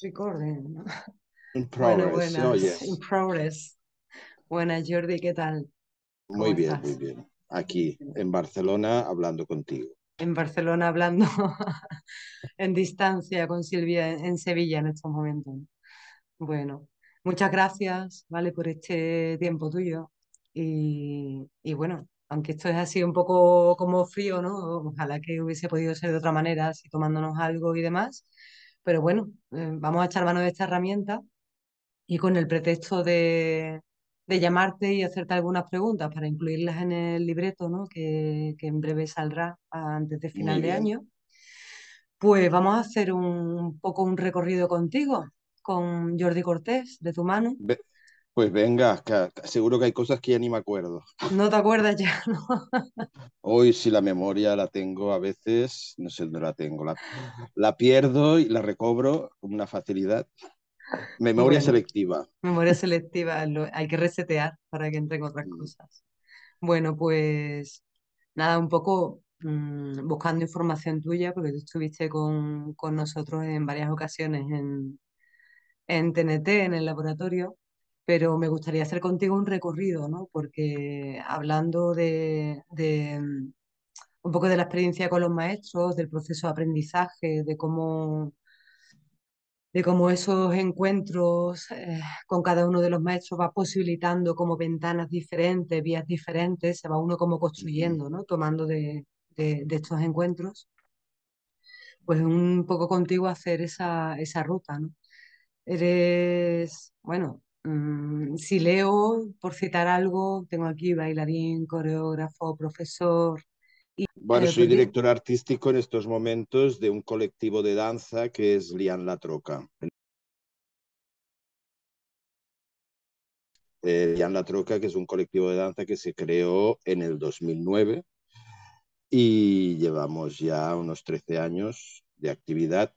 Recording, ¿no? In Bueno, progress, oh buenas, in yes. progress. Buenas, Jordi, ¿qué tal? ¿Cómo Muy bien, muy estás? bien. Aquí en Barcelona hablando contigo. En Barcelona hablando en distancia con Silvia en Sevilla en estos momentos. Bueno, muchas gracias, ¿vale? Por este tiempo tuyo. Y bueno, aunque esto es así un poco como frío, ¿no? Ojalá que hubiese podido ser de otra manera, así tomándonos algo y demás. Pero bueno, vamos a echar mano de esta herramienta y con el pretexto de llamarte y hacerte algunas preguntas para incluirlas en el libreto, ¿no? Que en breve saldrá antes de Muy final de bien. año, pues vamos a hacer un poco un recorrido contigo, con Jordi Cortés, de tu mano. Ve- pues venga, seguro que hay cosas que ya ni me acuerdo. ¿No te acuerdas ya, no? Hoy si la memoria la tengo a veces, no sé dónde la tengo, la pierdo y la recobro con una facilidad. Memoria Bueno, selectiva. memoria selectiva, hay que resetear para que entren otras Mm, cosas. Bueno, pues nada, un poco buscando información tuya, porque tú estuviste con nosotros en varias ocasiones en TNT, en el laboratorio, pero me gustaría hacer contigo un recorrido, ¿no? Porque hablando de un poco de la experiencia con los maestros, del proceso de aprendizaje, de cómo esos encuentros con cada uno de los maestros va posibilitando como ventanas diferentes, vías diferentes, se va uno como ujú. construyendo, ¿no? Tomando de estos encuentros, pues un poco contigo hacer esa ruta, ¿no? Eres, bueno, si leo, por citar algo, tengo aquí bailarín, coreógrafo, profesor, Bueno, soy perdí. director artístico en estos momentos de un colectivo de danza que es Lian La Troca. Lian La Troca, que es un colectivo de danza que se creó en el 2009 y llevamos ya unos 13 años de actividad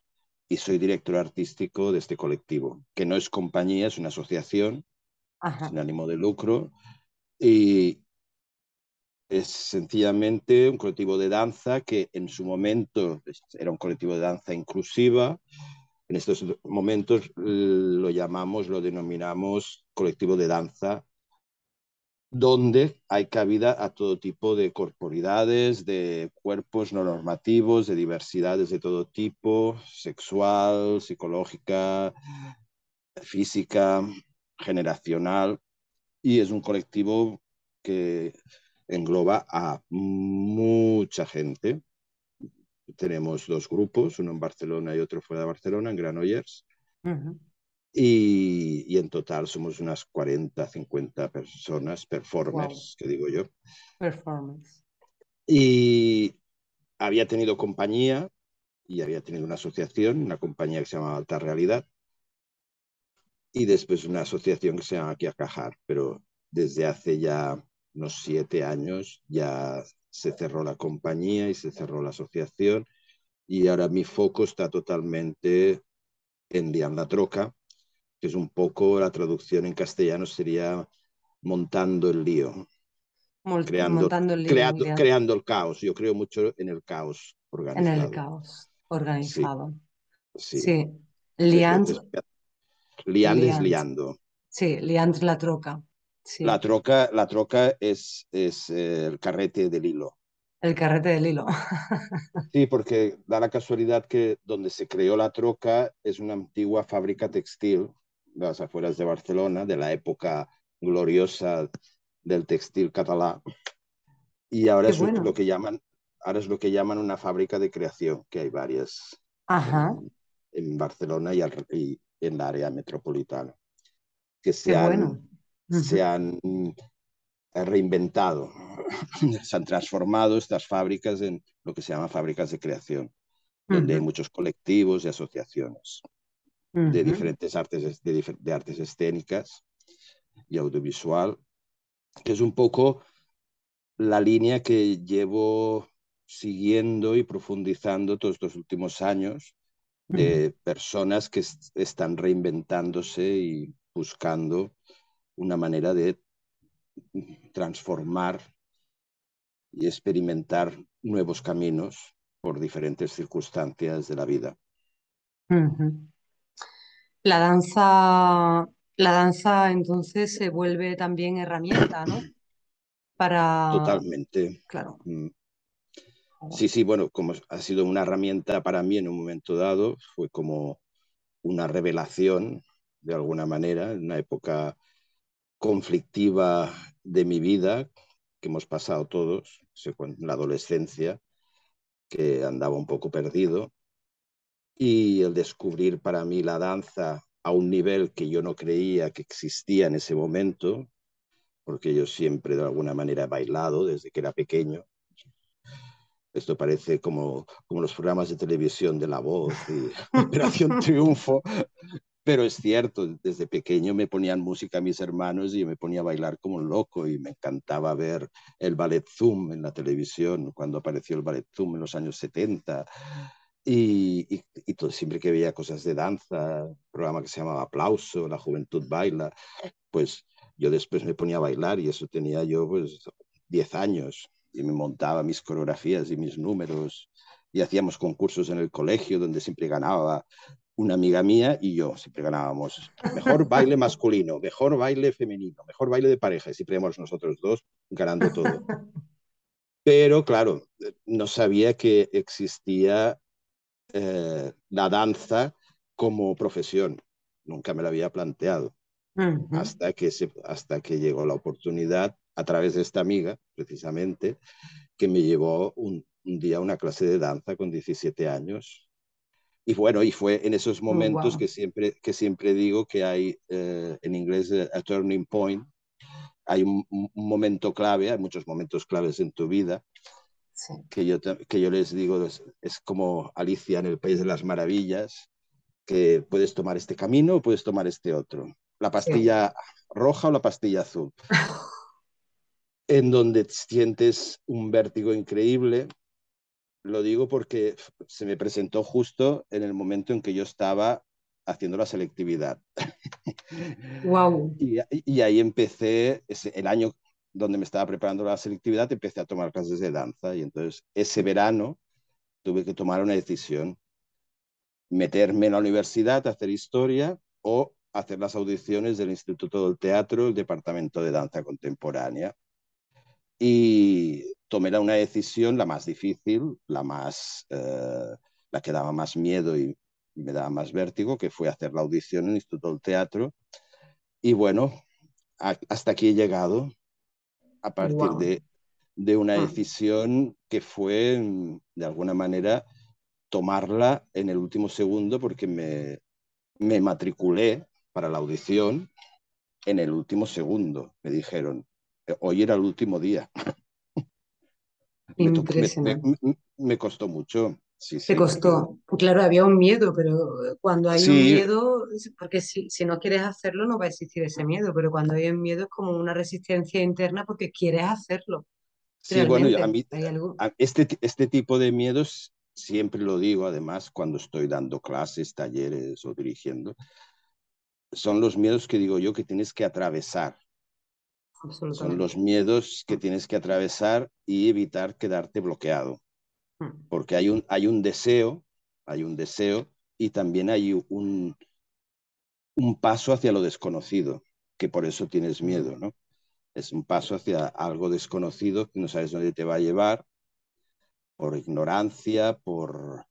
y soy director artístico de este colectivo, que no es compañía, es una asociación Ajá, sin ánimo de lucro y es sencillamente un colectivo de danza que en su momento era un colectivo de danza inclusiva. En estos momentos lo llamamos, lo denominamos colectivo de danza donde hay cabida a todo tipo de corporidades, de cuerpos no normativos, de diversidades de todo tipo, sexual, psicológica, física, generacional, y es un colectivo que engloba a mucha gente. Tenemos dos grupos, uno en Barcelona y otro fuera de Barcelona, en Granollers, ujú, y en total somos unas 40, 50 personas, wow, performers, que digo yo. performance. Y había tenido compañía y había tenido una asociación, una compañía que se llama Alta Realidad, y después una asociación que se llama Aquí a Cajar, pero desde hace ya unos 7 años ya se cerró la compañía y se cerró la asociación y ahora mi foco está totalmente en Dian la Troca, que es un poco la traducción en castellano sería montando el lío, Montando el lío, creando el caos. Yo creo mucho en el caos en el organizado. caos Sí, organizado. sí. Sí, Muchas liant, veces liando es liant, liando. sí, liant la troca, sí. La troca es el carrete del hilo. El carrete del hilo. Sí, porque da la casualidad que donde se creó la troca es una antigua fábrica textil de las afueras de Barcelona, de la época gloriosa del textil catalán, y ahora Qué es lo bueno. que llaman, ahora es lo que llaman una fábrica de creación, que hay varias Ajá, en Barcelona y en la área metropolitana, que qué bueno. se Ujú, han reinventado, se han transformado estas fábricas en lo que se llama fábricas de creación, donde hay ujú, muchos colectivos y asociaciones de ujú, diferentes artes, de artes escénicas y audiovisual, que es un poco la línea que llevo siguiendo y profundizando todos los últimos años ujú, de personas que están reinventándose y buscando una manera de transformar y experimentar nuevos caminos por diferentes circunstancias de la vida. ujú. La danza, la danza entonces se vuelve también herramienta, ¿no? Para, Totalmente. claro. Mm. Sí, sí, bueno, como ha sido una herramienta para mí en un momento dado, fue como una revelación, de alguna manera, en una época conflictiva de mi vida, que hemos pasado todos, en la adolescencia, que andaba un poco perdido, y el descubrir para mí la danza a un nivel que yo no creía que existía en ese momento, porque yo siempre de alguna manera he bailado desde que era pequeño. Esto parece como los programas de televisión de La Voz y Operación Triunfo, pero es cierto, desde pequeño me ponían música a mis hermanos y me ponía a bailar como un loco y me encantaba ver el ballet Zoom en la televisión, cuando apareció el ballet Zoom en los años 70. Y todo, siempre que veía cosas de danza, un programa que se llamaba Aplauso, La Juventud Baila, pues yo después me ponía a bailar y eso tenía yo pues 10 años y me montaba mis coreografías y mis números y hacíamos concursos en el colegio donde siempre ganaba una amiga mía y yo, siempre ganábamos mejor baile masculino, mejor baile femenino, mejor baile de pareja y siempre íbamos nosotros dos ganando todo. Pero claro, no sabía que existía la danza como profesión, nunca me lo había planteado Ujú. hasta que llegó la oportunidad a través de esta amiga, precisamente, que me llevó un día a una clase de danza con 17 años. Y bueno, y fue en esos momentos Wow. que siempre digo que hay, en inglés, a turning point, hay un momento clave, hay muchos momentos claves en tu vida, Sí. que yo les digo, es como Alicia en el País de las Maravillas, que puedes tomar este camino o puedes tomar este otro. La Sí. pastilla roja o la pastilla azul, en donde sientes un vértigo increíble. Lo digo porque se me presentó justo en el momento en que yo estaba haciendo la selectividad. Wow. Y ahí empecé, el año donde me estaba preparando la selectividad, empecé a tomar clases de danza y entonces ese verano tuve que tomar una decisión, meterme en la universidad, hacer historia o hacer las audiciones del Instituto del Teatro, el Departamento de Danza Contemporánea. Y tomé una decisión, la más difícil, la que daba más miedo y me daba más vértigo, que fue hacer la audición en el Instituto del Teatro. Y bueno, hasta aquí he llegado a partir Wow. de una decisión que fue, de alguna manera, tomarla en el último segundo porque me matriculé para la audición en el último segundo. Me dijeron, hoy era el último día. Me, tocó, Impresionante. me costó mucho, sí, Te sí, porque costó. Claro, había un miedo, pero cuando hay un sí, miedo, porque si no quieres hacerlo, no va a existir ese miedo, pero cuando hay un miedo es como una resistencia interna porque quieres hacerlo. sí, bueno, a Realmente, mí, hay algo. este tipo de miedos siempre lo digo, además, cuando estoy dando clases, talleres o dirigiendo, son los miedos que digo yo que tienes que atravesar. Son los Absolutamente. miedos que tienes que atravesar y evitar quedarte bloqueado. Mm, Porque hay un deseo y también hay un paso hacia lo desconocido, que por eso tienes mm, miedo, ¿no? Es un paso hacia algo desconocido que no sabes dónde te va a llevar por ignorancia, por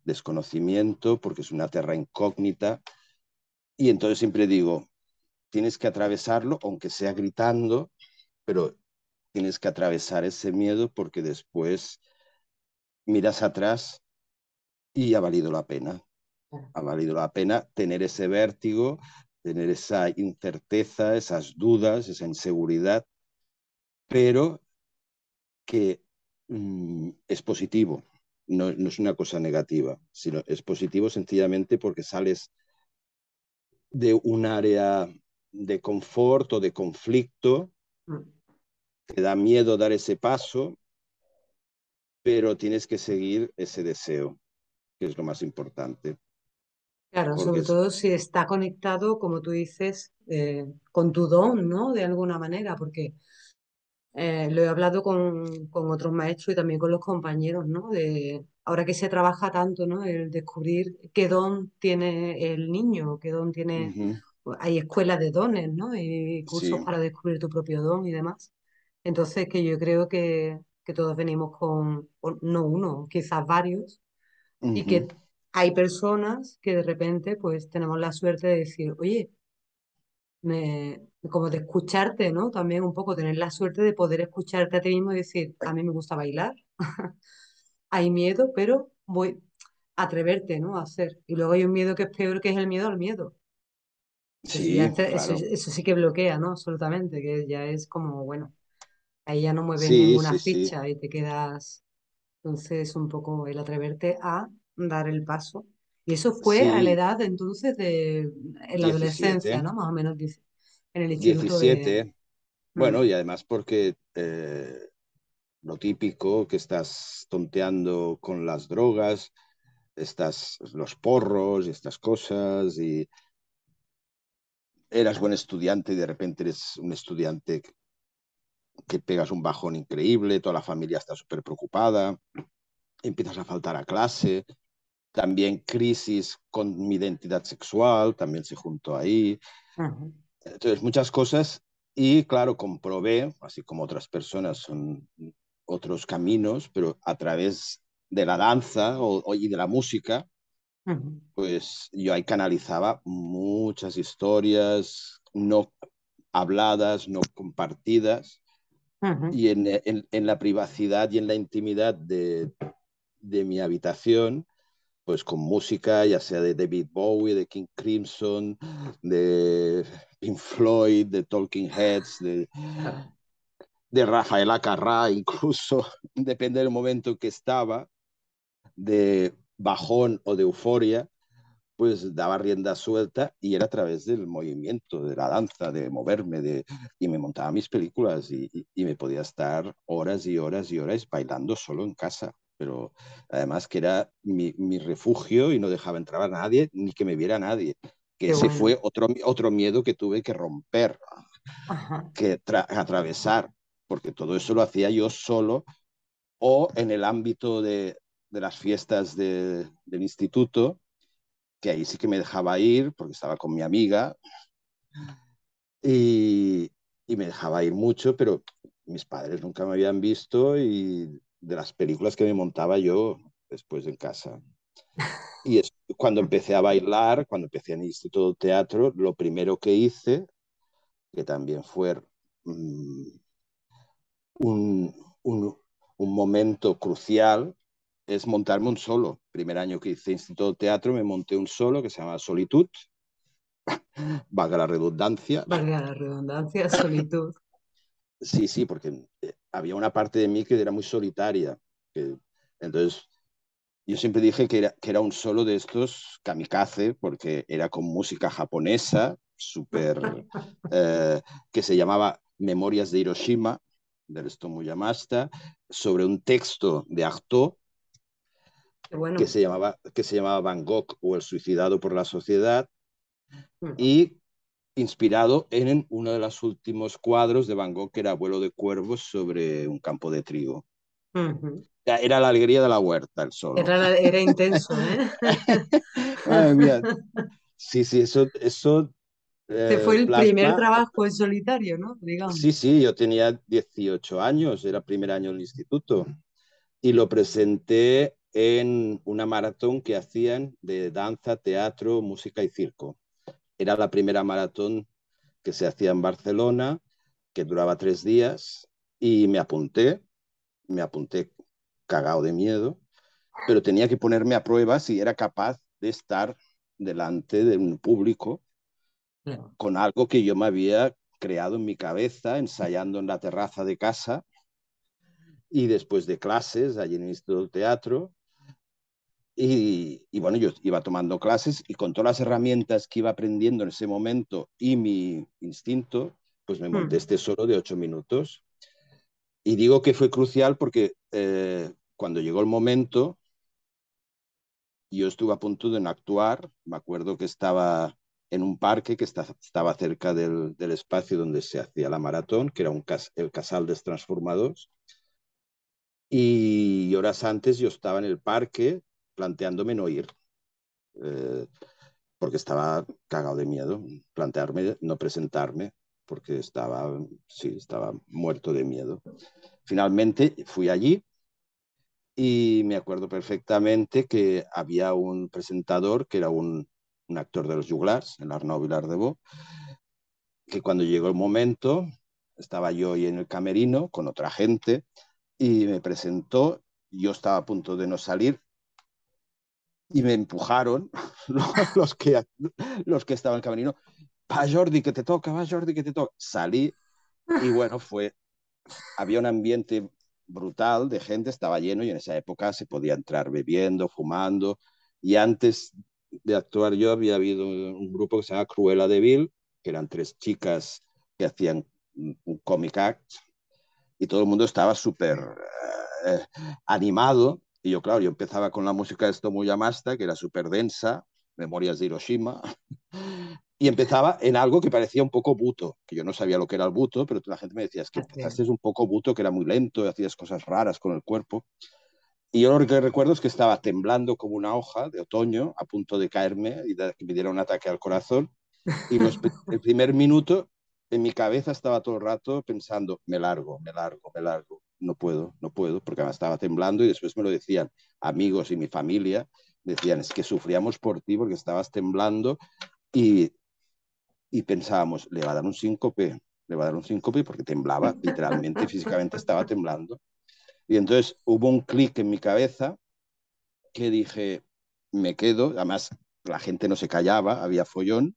desconocimiento, porque es una terra incógnita. Y entonces siempre digo, tienes que atravesarlo, aunque sea gritando, pero tienes que atravesar ese miedo porque después miras atrás y ha valido la pena. Ha valido la pena tener ese vértigo, tener esa incerteza, esas dudas, esa inseguridad, pero que es positivo, no es una cosa negativa, sino es positivo sencillamente porque sales de un área de confort o de conflicto, te da miedo dar ese paso, pero tienes que seguir ese deseo, que es lo más importante, Claro, porque sobre es... todo si está conectado, como tú dices, con tu don, ¿no? De alguna manera, porque lo he hablado con otros maestros y también con los compañeros, ¿no? De, ahora que se trabaja tanto, ¿no? El descubrir qué don tiene el niño, qué don tiene... Ujú, Hay escuelas de dones, ¿no? Y cursos sí, para descubrir tu propio don y demás. Entonces, que yo creo que todos venimos con no uno, quizás varios, y ujú, que hay personas que de repente, pues, tenemos la suerte de decir, oye, como de escucharte, ¿no? También un poco tener la suerte de poder escucharte a ti mismo y decir, a mí me gusta bailar, hay miedo, pero voy a atreverte, ¿no? A hacer. Y luego hay un miedo que es peor, que es el miedo al miedo. Entonces ya sí, eso, claro, eso sí que bloquea, ¿no? Absolutamente, que ya es como, bueno, ahí ya no mueves sí, ninguna sí, sí, ficha y te quedas. Entonces, un poco el atreverte a dar el paso. Y eso fue a la sí, edad entonces de, en la adolescencia, 17, ¿no? Más o menos dice, en el instituto de... 17. Bueno, Mm, y además porque lo típico que estás tonteando con las drogas, estás los porros y estas cosas, y eras buen estudiante y de repente eres un estudiante que pegas un bajón increíble, toda la familia está súper preocupada, empiezas a faltar a clase, también crisis con mi identidad sexual, también se juntó ahí. ujú, Entonces, muchas cosas y claro, comprobé, así como otras personas son otros caminos, pero a través de la danza y de la música, ujú, pues yo ahí canalizaba muchas historias no habladas, no compartidas, ujú, y en la privacidad y en la intimidad de mi habitación, pues con música, ya sea de David Bowie, de King Crimson, de Pink Floyd, de Talking Heads, claro, de Rafael Acarrá, incluso, depende del momento que estaba, de bajón o de euforia, pues daba rienda suelta y era a través del movimiento, de la danza, de moverme, y me montaba mis películas y me podía estar horas y horas y horas bailando solo en casa. Pero además que era mi refugio y no dejaba entrar a nadie ni que me viera nadie. Que qué ese bueno. fue otro miedo que tuve que romper, Ajá, que atravesar, porque todo eso lo hacía yo solo o en el ámbito de las fiestas del instituto, que ahí sí que me dejaba ir porque estaba con mi amiga y, y me dejaba ir mucho, pero mis padres nunca me habían visto y de las películas que me montaba yo después en casa. Y es, cuando empecé a bailar, cuando empecé en el Instituto de Teatro, lo primero que hice, que también fue mm, un, un, un momento crucial, es montarme un solo. Primer año que hice Instituto de Teatro me monté un solo que se llama Solitud, valga la redundancia. valga la redundancia, solitud. Sí, sí, porque había una parte de mí que era muy solitaria. Que, entonces, yo siempre dije que era un solo de estos kamikaze, porque era con música japonesa, súper, que se llamaba Memorias de Hiroshima, del Stomu Yamashita, sobre un texto de Artaud Qué bueno. que se llamaba Van Gogh o El suicidado por la sociedad, Mm, y inspirado en uno de los últimos cuadros de Van Gogh, que era Vuelo de cuervos sobre un campo de trigo. ujú. Era la alegría de la huerta, el solo. Era, era intenso, ¿eh? Ay, mira, sí, sí, eso Este fue el primer plasma. trabajo en solitario, ¿no? Digamos. Sí, sí, yo tenía 18 años, era primer año del instituto. y lo presenté en una maratón que hacían de danza, teatro, música y circo. Era la primera maratón que se hacía en Barcelona, que duraba 3 días, y me apunté cagado de miedo, pero tenía que ponerme a prueba si era capaz de estar delante de un público claro. con algo que yo me había creado en mi cabeza, ensayando en la terraza de casa y después de clases allí en el Instituto del Teatro. Y bueno, yo iba tomando clases y con todas las herramientas que iba aprendiendo en ese momento y mi instinto, pues me monté Mm, este solo de 8 minutos. Y digo que fue crucial porque cuando llegó el momento, yo estuve a punto de no actuar. Me acuerdo que estaba en un parque que estaba cerca del espacio donde se hacía la maratón, que era el Casal dels Transformadors. Y horas antes yo estaba en el parque planteándome no ir, eh, porque estaba cagado de miedo, plantearme no presentarme, porque estaba muerto de miedo. Finalmente fui allí y me acuerdo perfectamente que había un presentador que era un actor de los Juglars, el Arnau Vilardebó, que cuando llegó el momento estaba yo ahí en el camerino con otra gente y me presentó. Yo estaba a punto de no salir y me empujaron los que, los que estaban en el camerino. Va Jordi, que te toca, va Jordi, que te toca. Salí y bueno, había un ambiente brutal de gente, estaba lleno y en esa época se podía entrar bebiendo, fumando. Y antes de actuar yo había habido un grupo que se llama Cruella de Vil, que eran 3 chicas que hacían un comic act y todo el mundo estaba súper eh, animado. Y yo, claro, yo empezaba con la música de Tomo Yamasta, que era súper densa, Memorias de Hiroshima, y empezaba en algo que parecía un poco buto, que yo no sabía lo que era el buto, pero la gente me decía, es que así. empezaste un poco buto, que era muy lento, y hacías cosas raras con el cuerpo. Y yo lo que recuerdo es que estaba temblando como una hoja de otoño, a punto de caerme y que me diera un ataque al corazón. Y el primer minuto en mi cabeza estaba todo el rato pensando, me largo, me largo, me largo. No puedo, no puedo, porque me estaba temblando y después me lo decían amigos y mi familia. Decían, es que sufríamos por ti porque estabas temblando y, y pensábamos, le va a dar un síncope, le va a dar un síncope porque temblaba, literalmente, físicamente estaba temblando. Y entonces hubo un clic en mi cabeza que dije, me quedo, además la gente no se callaba, había follón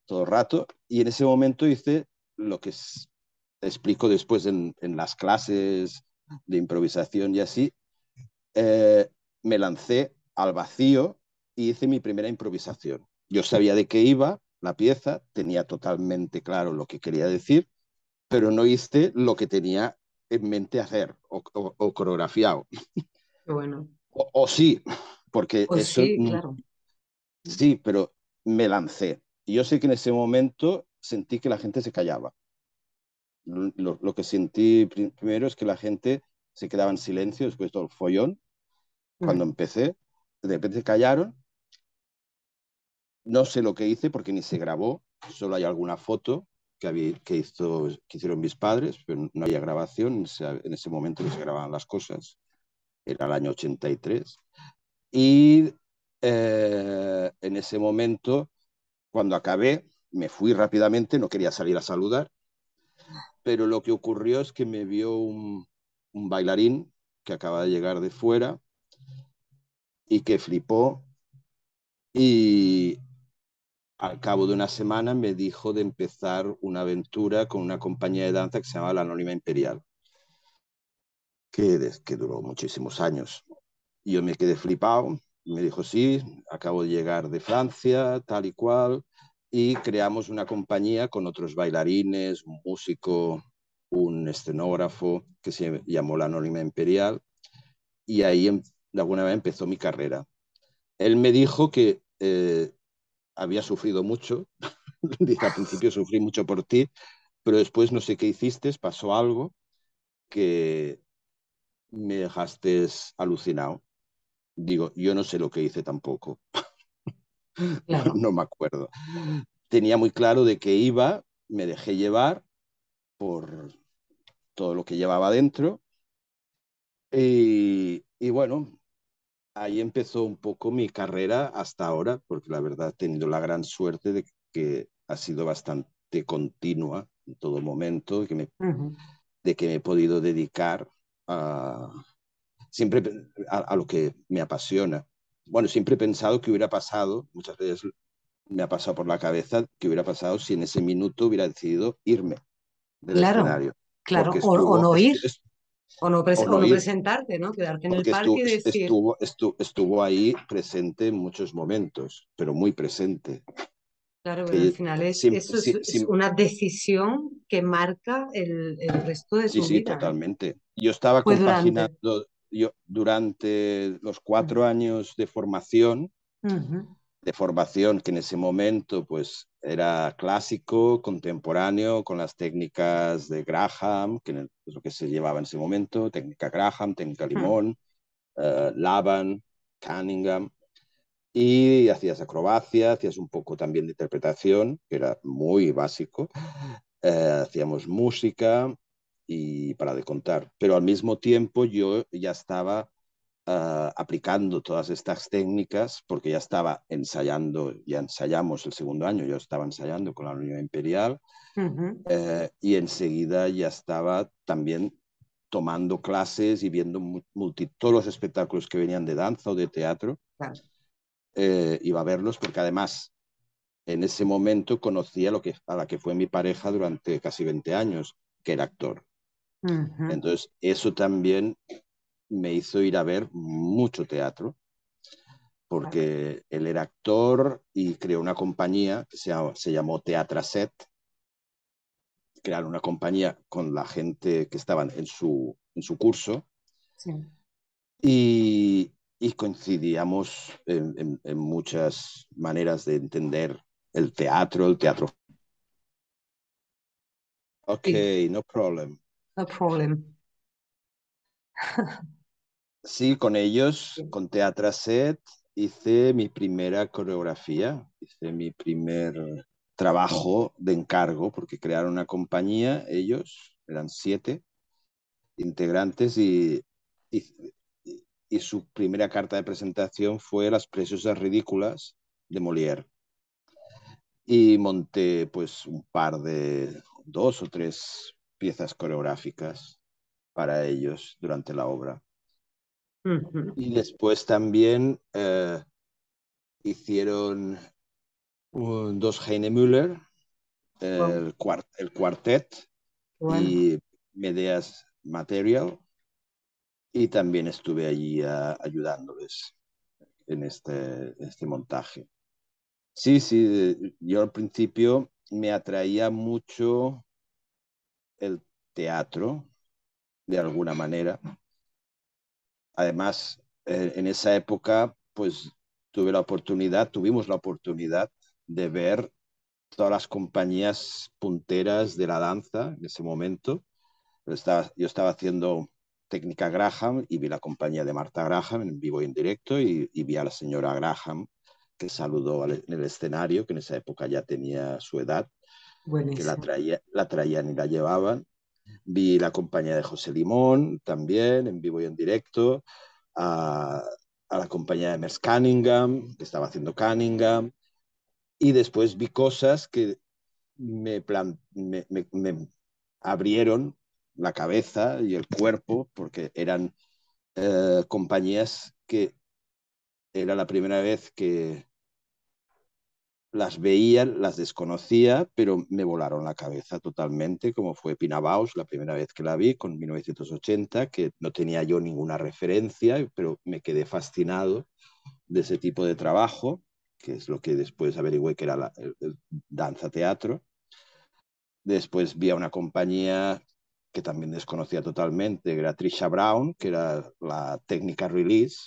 todo el rato, y en ese momento hice lo que explico después en las clases de improvisación y así, eh, me lancé al vacío y hice mi primera improvisación. Yo sabía de qué iba la pieza, tenía totalmente claro lo que quería decir, pero no hice lo que tenía en mente hacer o coreografiado. Qué bueno. O sí, porque Pues eso sí, claro. sí, pero me lancé. Y yo sé que en ese momento sentí que la gente se callaba. Lo que sentí primero es que la gente se quedaba en silencio después de todo el follón. Cuando Mm, empecé, de repente se callaron. No sé lo que hice porque ni se grabó. Solo hay alguna foto que hicieron mis padres, pero no había grabación. En ese momento no se grababan las cosas. Era el año 83. Y en ese momento, cuando acabé, me fui rápidamente, no quería salir a saludar, pero lo que ocurrió es que me vio un bailarín que acaba de llegar de fuera y que flipó y al cabo de una semana me dijo de empezar una aventura con una compañía de danza que se llama La Anónima Imperial, que duró muchísimos años. Y yo me quedé flipado, me dijo, sí, acabo de llegar de Francia, tal y cual, y creamos una compañía con otros bailarines, un músico, un escenógrafo, que se llamó La Anónima Imperial, y ahí de alguna manera empezó mi carrera. Él me dijo que había sufrido mucho, dice, al principio sufrí mucho por ti, pero después no sé qué hiciste, pasó algo que me dejaste alucinado. Digo, yo no sé lo que hice tampoco, claro. no me acuerdo. Tenía muy claro de qué iba, me dejé llevar por todo lo que llevaba dentro Y bueno, ahí empezó un poco mi carrera hasta ahora, porque la verdad he tenido la gran suerte de que ha sido bastante continua en todo momento, Ujú. de que me he podido dedicar a, siempre a lo que me apasiona. Bueno, siempre he pensado que hubiera pasado, muchas veces me ha pasado por la cabeza que hubiera pasado si en ese minuto hubiera decidido irme del Claro, escenario, claro. porque O no ir, o no no ir, presentarte, ¿no? Quedarte en el porque parque y decir, estuvo ahí presente en muchos momentos, pero muy presente. claro, pero al Que final sim, eso sim, es sim, una decisión que marca el resto de sí, tu sí, vida, ¿eh? totalmente. Yo estaba Fue durante. compaginando, yo durante los Ujú, 4 años ujú, de formación que en ese momento pues era clásico, contemporáneo, con las técnicas de Graham, que es lo que se llevaba en ese momento, técnica Graham, técnica ujú, Limón, Laban, Cunningham, y hacías acrobacia, hacías un poco también de interpretación, que era muy básico, hacíamos música y para de contar, pero al mismo tiempo yo ya estaba aplicando todas estas técnicas, porque ya estaba ensayando, ya ensayamos el segundo año, yo estaba ensayando con la Unión Imperial, ujú. y enseguida ya estaba también tomando clases y viendo todos los espectáculos que venían de danza o de teatro, Claro. iba a verlos porque además en ese momento conocía a la que fue mi pareja durante casi 20 años, que era actor. Ujú, Entonces, eso también me hizo ir a ver mucho teatro, claro. porque él era actor y creó una compañía que se llamó Teatraset, crearon una compañía con la gente que estaban en su curso Sí. y coincidíamos en muchas maneras de entender el teatro. Ok, Sí, no problem. no problem. Sí, con ellos, Sí. con Teatraset, hice mi primera coreografía, hice mi primer trabajo de encargo, porque crearon una compañía, ellos, eran 7 integrantes, y, y su primera carta de presentación fue Las Preciosas Ridículas de Molière. Y monté pues un par de 2 o 3 piezas coreográficas para ellos durante la obra. Ujú. Y después también hicieron 2 Heinemüller, Wow, el cuartet bueno, y Medea's Material, y también estuve allí ayudándoles en este montaje. Sí, sí, yo al principio me atraía mucho el teatro, de alguna manera. Además, en esa época, pues tuvimos la oportunidad de ver todas las compañías punteras de la danza en ese momento. Yo estaba haciendo técnica Graham y vi la compañía de Marta Graham en vivo y en directo, y vi a la señora Graham que saludó en el escenario, que en esa época ya tenía su edad, que buenísimo. la traían y la llevaban. Vi la compañía de José Limón también en vivo y en directo, a, a la compañía de Merce Cunningham, que estaba haciendo Cunningham, y después vi cosas que me abrieron la cabeza y el cuerpo, porque eran compañías que era la primera vez que las veía, las desconocía, pero me volaron la cabeza totalmente, como fue Pina Bausch, la primera vez que la vi, con 1980, que no tenía yo ninguna referencia, pero me quedé fascinado de ese tipo de trabajo, que es lo que después averigüé que era el danza teatro. Después vi a una compañía que también desconocía totalmente, que era Trisha Brown, que era la técnica release.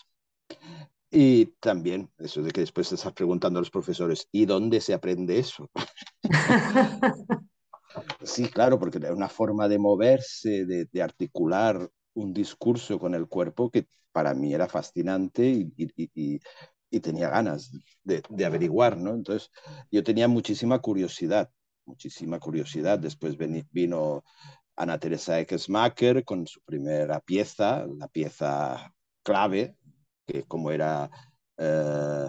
Y también eso de que después te estás preguntando a los profesores, ¿y dónde se aprende eso? Sí, claro, porque era una forma de moverse, de articular un discurso con el cuerpo que para mí era fascinante, y tenía ganas de averiguar, ¿no? Entonces, yo tenía muchísima curiosidad, muchísima curiosidad. Después vino Ana Teresa Eckersmacher con su primera pieza, la pieza clave, que como era eh,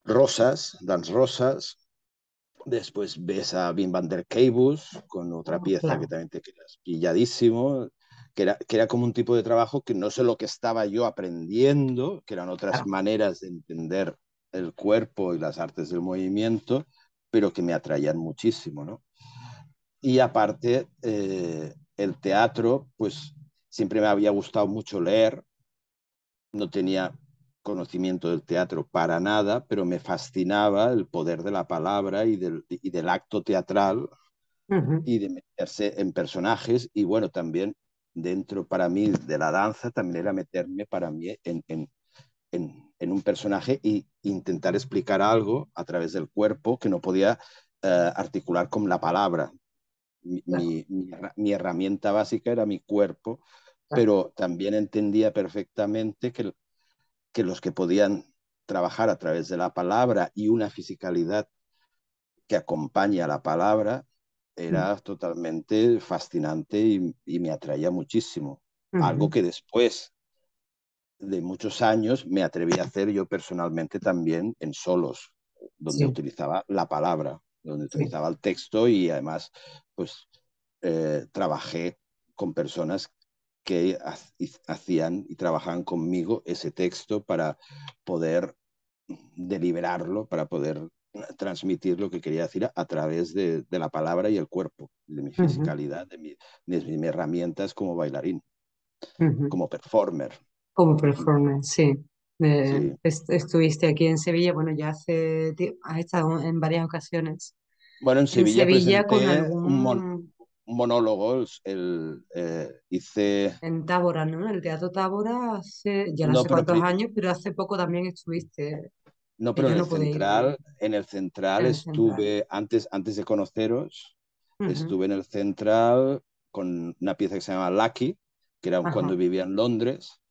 Rosas, Dans Rosas. Después ves a Wim van der Keibus con otra Ah, pieza que claro, también te quedas pilladísimo, que era como un tipo de trabajo que no sé lo que estaba yo aprendiendo, que eran otras claro. maneras de entender el cuerpo y las artes del movimiento, pero que me atraían muchísimo, ¿no? Y aparte, el teatro, pues siempre me había gustado mucho leer, no tenía conocimiento del teatro para nada, pero me fascinaba el poder de la palabra y del acto teatral Ujú, y de meterse en personajes y bueno, también dentro para mí de la danza también era meterme para mí en un personaje e intentar explicar algo a través del cuerpo que no podía articular con la palabra. claro, Mi herramienta básica era mi cuerpo, claro. pero también entendía perfectamente que los que podían trabajar a través de la palabra y una fisicalidad que acompaña a la palabra Mm, era totalmente fascinante y me atraía muchísimo. Algo ujú, que después de muchos años me atreví a hacer yo personalmente también en solos, donde sí, utilizaba la palabra, donde sí. utilizaba el texto y además pues trabajé con personas que hacían y trabajaban conmigo ese texto para poder deliberarlo, para poder transmitir lo que quería decir a través de la palabra y el cuerpo, de mi Ujú, fisicalidad, de mis herramientas como bailarín, ujú. como performer. Como performance, sí. Sí. Estuviste aquí en Sevilla, bueno, ya has estado en varias ocasiones. Bueno, en En Sevilla Sevilla con presenté algún, un monólogo, hice, en Tábora, ¿no? En el Teatro Tábora hace, ya no no, sé cuántos años, pero hace poco también estuviste, no, que pero yo no pude ir En el central en el Central. estuve, antes de conoceros, Ujú, estuve en el central con una pieza que se llama Lucky, que era cuando ajá, vivía en Londres,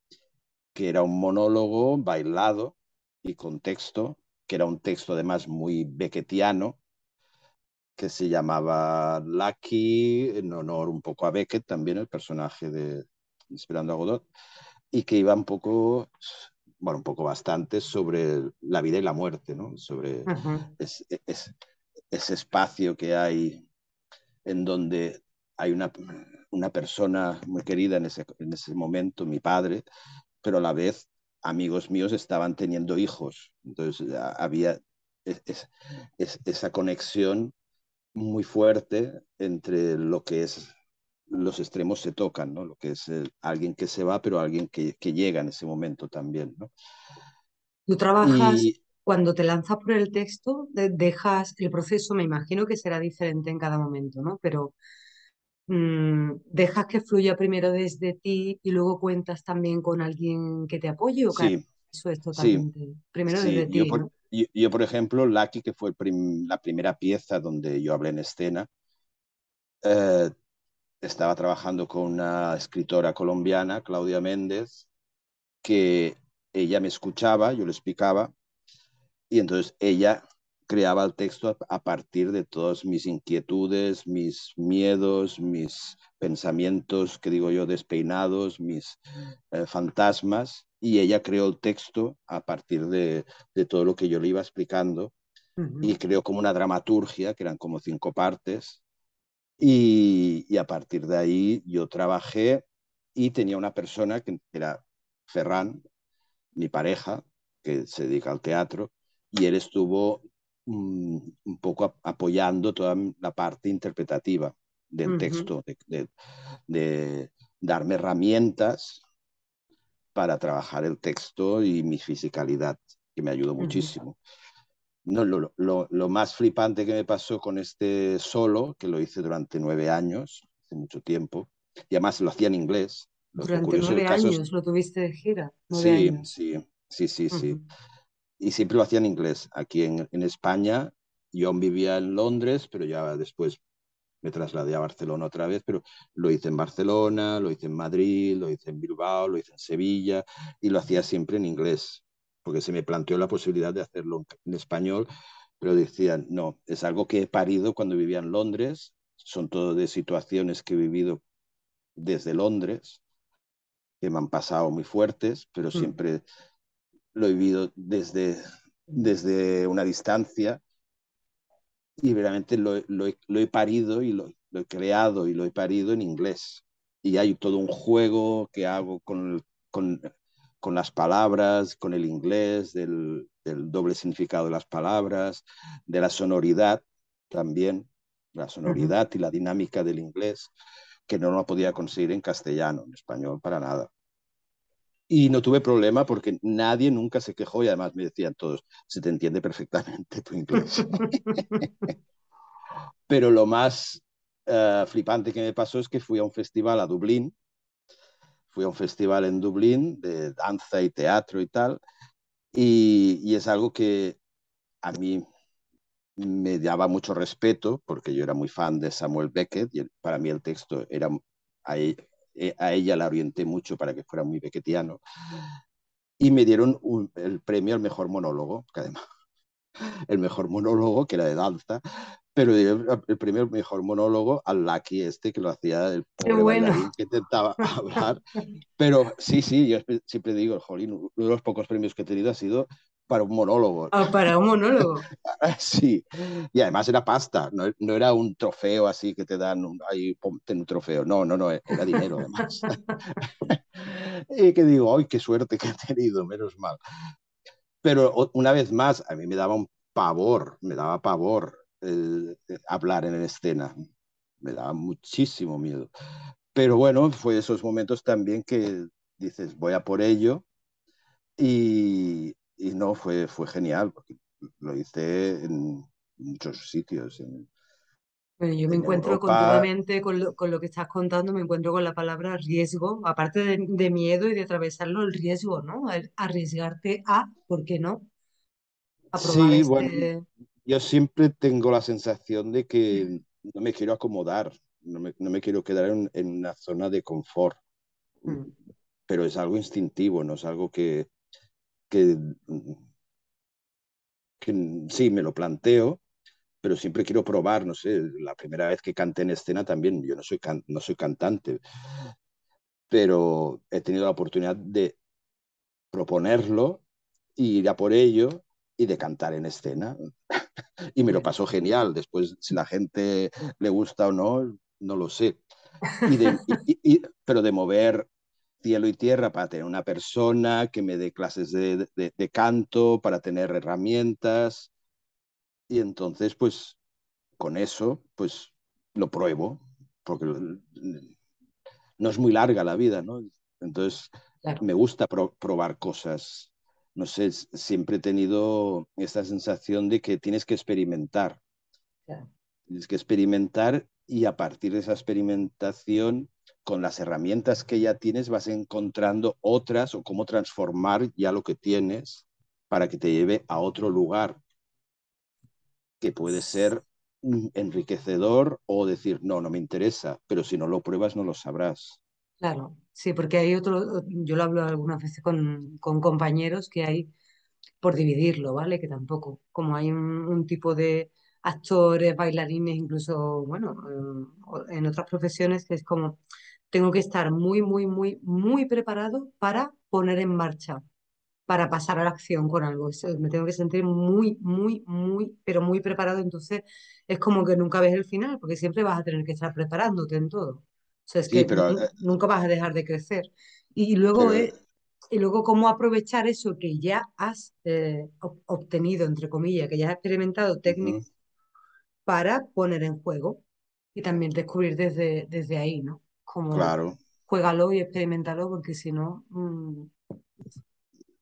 que era un monólogo bailado y con texto, que era un texto además muy beckettiano, que se llamaba Lucky, en honor un poco a Beckett, también el personaje de Esperando a Godot, y que iba un poco, bueno, un poco bastante sobre la vida y la muerte, ¿no? Sobre ujú, es, es, ese espacio que hay en donde hay una persona muy querida en ese momento, mi padre, pero a la vez amigos míos estaban teniendo hijos. Entonces había es, esa conexión muy fuerte entre lo que es los extremos se tocan, ¿no? Lo que es alguien que se va, pero alguien que llega en ese momento también, ¿no? tú trabajas, Y cuando te lanzas por el texto, dejas el proceso, me imagino que será diferente en cada momento, ¿no? Pero dejas que fluya primero desde ti y luego cuentas también con alguien que te apoye o sí, eso es sí, totalmente primero sí. desde ti, ¿no? Por ejemplo, Lucky, que fue la primera pieza donde yo hablé en escena, eh, estaba trabajando con una escritora colombiana, Claudia Méndez, que ella me escuchaba, yo le explicaba, y entonces ella creaba el texto a partir de todas mis inquietudes, mis miedos, mis pensamientos, que digo yo, despeinados, mis fantasmas, y ella creó el texto a partir de todo lo que yo le iba explicando, Ujú, y creó como una dramaturgia, que eran como 5 partes, y a partir de ahí yo trabajé y tenía una persona que era Ferran, mi pareja, que se dedica al teatro, y él estuvo un poco apoyando toda la parte interpretativa del ujú, texto, de darme herramientas para trabajar el texto y mi fisicalidad, que me ayudó ujú. muchísimo. No, lo más flipante que me pasó con este solo, que lo hice durante 9 años, hace mucho tiempo, y además lo hacía en inglés. Lo Durante curioso del nueve caso es, años lo tuviste de gira, nueve sí, años. sí. Ujú, Y siempre lo hacía en inglés. Aquí en España, yo vivía en Londres, pero ya después me trasladé a Barcelona otra vez, pero lo hice en Barcelona, lo hice en Madrid, lo hice en Bilbao, lo hice en Sevilla y lo hacía siempre en inglés, porque se me planteó la posibilidad de hacerlo en español, pero decían, no, es algo que he parido cuando vivía en Londres son todo de situaciones que he vivido desde Londres, que me han pasado muy fuertes, pero Mm, siempre lo he vivido desde una distancia y realmente lo he parido y lo he creado y lo he parido en inglés. Y hay todo un juego que hago con las palabras, con el inglés, del doble significado de las palabras, de la sonoridad también, la ujú. sonoridad y la dinámica del inglés, que no lo podía conseguir en castellano, en español, para nada. Y no tuve problema porque nadie nunca se quejó y además me decían todos, se te entiende perfectamente tu inglés. Pero lo más flipante que me pasó es que fui a un festival a Dublín, fui a un festival en Dublín de danza y teatro y tal, y es algo que a mí me daba mucho respeto porque yo era muy fan de Samuel Beckett y para mí el texto era a ella la orienté mucho para que fuera muy beckettiano y me dieron el premio al mejor monólogo, que además el mejor monólogo que era de danza, pero el primer mejor monólogo al Lucky este que lo hacía el Qué pobre bailarín bueno. que intentaba hablar. Pero sí, sí, yo siempre digo, jolín, uno de los pocos premios que he tenido ha sido para un monólogo. Ah, para un monólogo. Sí, y además era pasta, no era un trofeo así que te dan, ahí, ponte un trofeo, no, no, no, era dinero además. Y que digo, ¡ay, qué suerte que he tenido, menos mal! Pero una vez más, a mí me daba pavor hablar en escena, me daba muchísimo miedo. Pero bueno, fue esos momentos también que dices, voy a por ello y no, fue genial, porque lo hice en muchos sitios, Bueno, yo me en encuentro Europa. continuamente con lo que estás contando, me encuentro con la palabra riesgo, aparte de miedo y de atravesarlo, el riesgo, ¿no? El arriesgarte a, ¿por qué no? A probar Sí, bueno, este... yo siempre tengo la sensación de que no me quiero acomodar, no me quiero quedar en una zona de confort, Mm, pero es algo instintivo, no es algo que, que sí, me lo planteo, pero siempre quiero probar, no sé, la primera vez que canté en escena también, yo no soy cantante, pero he tenido la oportunidad de proponerlo, y ir a por ello y de cantar en escena. Y me lo bueno. pasó genial. Después, si la gente le gusta o no, no lo sé. Pero de mover cielo y tierra para tener una persona que me dé clases de canto, para tener herramientas. Y entonces, pues, con eso, pues, lo pruebo, porque no es muy larga la vida, ¿no? Entonces, Claro, me gusta probar cosas. No sé, siempre he tenido esta sensación de que claro, tienes que experimentar y a partir de esa experimentación, con las herramientas que ya tienes, vas encontrando otras o cómo transformar ya lo que tienes para que te lleve a otro lugar que puede ser enriquecedor o decir, no, no me interesa, pero si no lo pruebas no lo sabrás. claro. Sí, porque hay otro, yo lo hablo algunas veces con compañeros que hay por dividirlo, ¿vale? Que tampoco, como hay un tipo de actores, bailarines, incluso, bueno, en otras profesiones, que es como, tengo que estar muy, muy, muy, muy preparado para poner en marcha, para pasar a la acción con algo. Me tengo que sentir muy, muy, muy, pero muy preparado. Entonces, es como que nunca ves el final, porque siempre vas a tener que estar preparándote en todo. O sea, es Sí, que nunca vas a dejar de crecer. Y luego pero es y luego, cómo aprovechar eso que ya has obtenido, entre comillas, que ya has experimentado técnica uh-huh, para poner en juego y también descubrir desde ahí, ¿no? Como claro. juégalo y experimentalo, porque si no,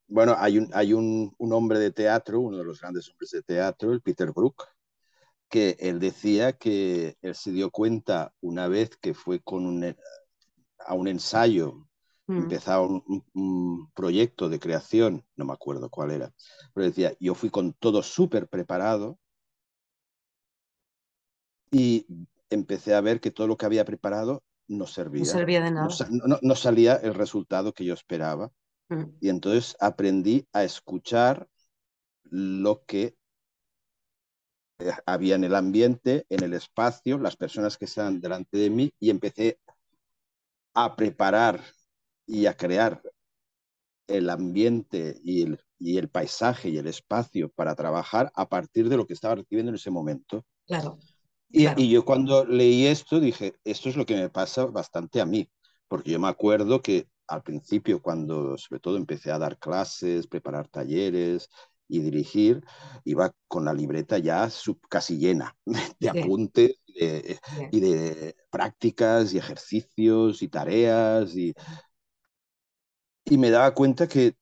Bueno, hay un hombre de teatro, uno de los grandes hombres de teatro, el Peter Brook, que él decía que él se dio cuenta una vez que fue a un ensayo, mm, empezaba un proyecto de creación, no me acuerdo cuál era, pero decía, yo fui con todo súper preparado y empecé a ver que todo lo que había preparado no no servía, servía de nada. no salía el resultado que yo esperaba. Mm, Y entonces aprendí a escuchar lo que había en el ambiente, en el espacio, las personas que estaban delante de mí, y empecé a preparar y a crear el ambiente y el paisaje y el espacio para trabajar a partir de lo que estaba recibiendo en ese momento. Claro, Y claro, yo cuando leí esto dije, esto es lo que me pasa bastante a mí, porque yo me acuerdo que al principio, cuando sobre todo empecé a dar clases, preparar talleres y dirigir, iba con la libreta ya casi llena de sí, apuntes sí, y de prácticas y ejercicios y tareas, y me daba cuenta que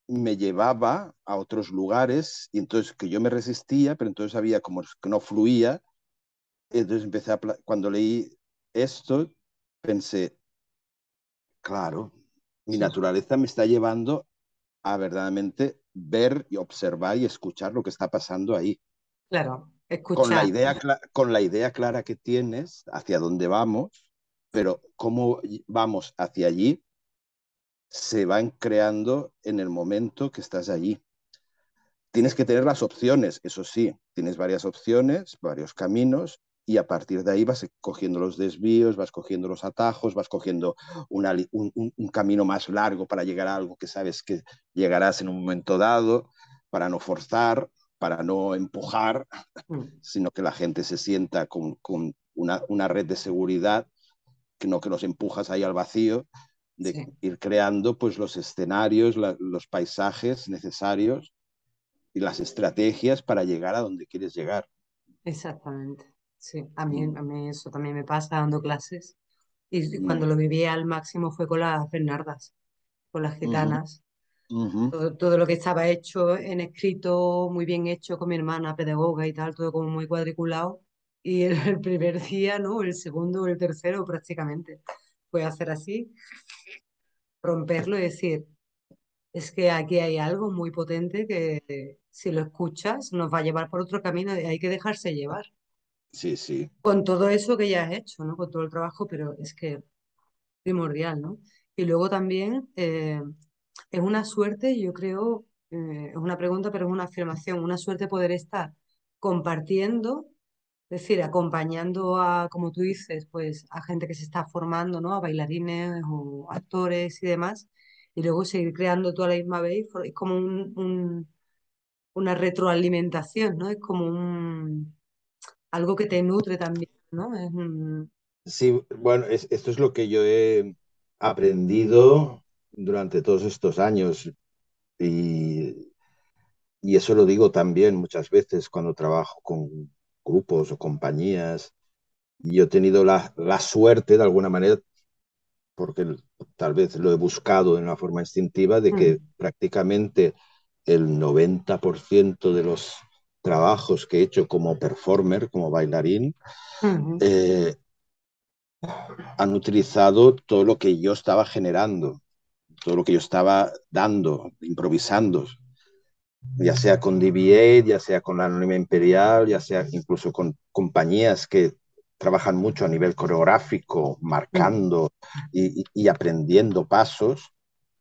me llevaba a otros lugares, y entonces que yo me resistía, pero entonces había como que no fluía. Entonces cuando leí esto, pensé, claro, mi sí, naturaleza me está llevando a verdaderamente ver y observar y escuchar lo que está pasando ahí. claro, Con la escuchar, idea, con la idea clara que tienes hacia dónde vamos, pero cómo vamos hacia allí se van creando en el momento que estás allí. sí, Tienes que tener las opciones, eso sí, tienes varias opciones, varios caminos, y a partir de ahí vas cogiendo los desvíos, vas cogiendo los atajos, vas cogiendo un camino más largo para llegar a algo que sabes que llegarás en un momento dado, para no forzar, para no empujar, mm, sino que la gente se sienta con una red de seguridad, que no que los empujas ahí al vacío, de sí, ir creando pues los escenarios, los paisajes necesarios y las estrategias para llegar a donde quieres llegar. exactamente. Sí, Mm, a mí eso también me pasa dando clases. Y mm, cuando lo viví al máximo fue con las Bernardas, con las ujú, gitanas. ujú. Todo lo que estaba hecho en escrito, muy bien hecho con mi hermana pedagoga y tal, todo como muy cuadriculado. Y el primer día, ¿no? El segundo o el tercero prácticamente fue hacer así, romperlo y decir, es que aquí hay algo muy potente que si lo escuchas nos va a llevar por otro camino y hay que dejarse llevar. Sí, sí, Con todo eso que ya has hecho, ¿no? Con todo el trabajo, pero es que primordial, ¿no? Y luego también es una suerte, yo creo, es una pregunta, pero es una afirmación, una suerte poder estar compartiendo, es decir, acompañando a, como tú dices, pues a gente que se está formando, ¿no? A bailarines o actores y demás, y luego seguir creando tú a la misma vez, es como una retroalimentación, ¿no? Es como algo que te nutre también, ¿no? Es sí. Bueno, esto es lo que yo he aprendido durante todos estos años, y, y eso lo digo también muchas veces cuando trabajo con grupos o compañías. Y yo he tenido la suerte, de alguna manera, porque tal vez lo he buscado de una forma instintiva, de que mm, prácticamente el 90% de los trabajos que he hecho como performer, como bailarín, ujú, eh, han utilizado todo lo que yo estaba generando, todo lo que yo estaba dando, improvisando, ya sea con DB8, ya sea con la Anónima Imperial, ya sea incluso con compañías que trabajan mucho a nivel coreográfico, mm, marcando y aprendiendo pasos.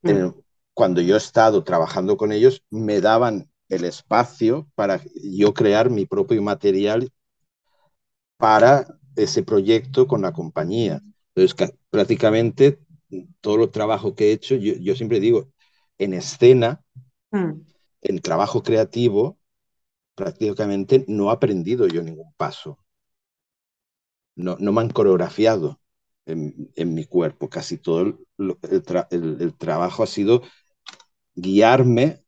mm, Cuando yo he estado trabajando con ellos, me daban el espacio para yo crear mi propio material para ese proyecto con la compañía. Entonces, prácticamente todo el trabajo que he hecho, yo siempre digo, en escena, mm. en trabajo creativo, prácticamente no he aprendido yo ningún paso. No me han coreografiado en mi cuerpo. Casi todo el trabajo ha sido guiarme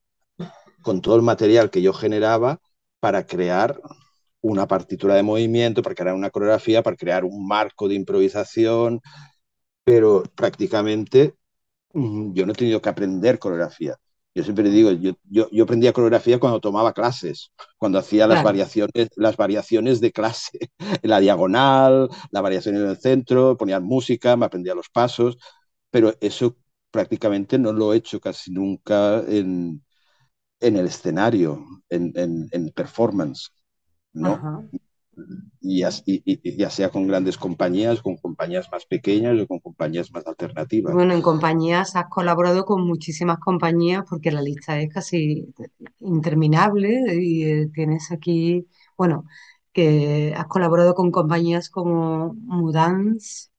con todo el material que yo generaba para crear una partitura de movimiento, para crear una coreografía, para crear un marco de improvisación, pero prácticamente yo no he tenido que aprender coreografía. Yo siempre digo, yo aprendía coreografía cuando tomaba clases, cuando hacía Claro, las variaciones de clase, la diagonal, la variación en el centro, ponía música, me aprendía los pasos, pero eso prácticamente no lo he hecho casi nunca en el escenario, en performance, ¿no? ajá. ya sea con grandes compañías, con compañías más pequeñas o con compañías más alternativas. Bueno, en compañías has colaborado con muchísimas compañías porque la lista es casi interminable y tienes aquí, bueno, que has colaborado con compañías como Mudance,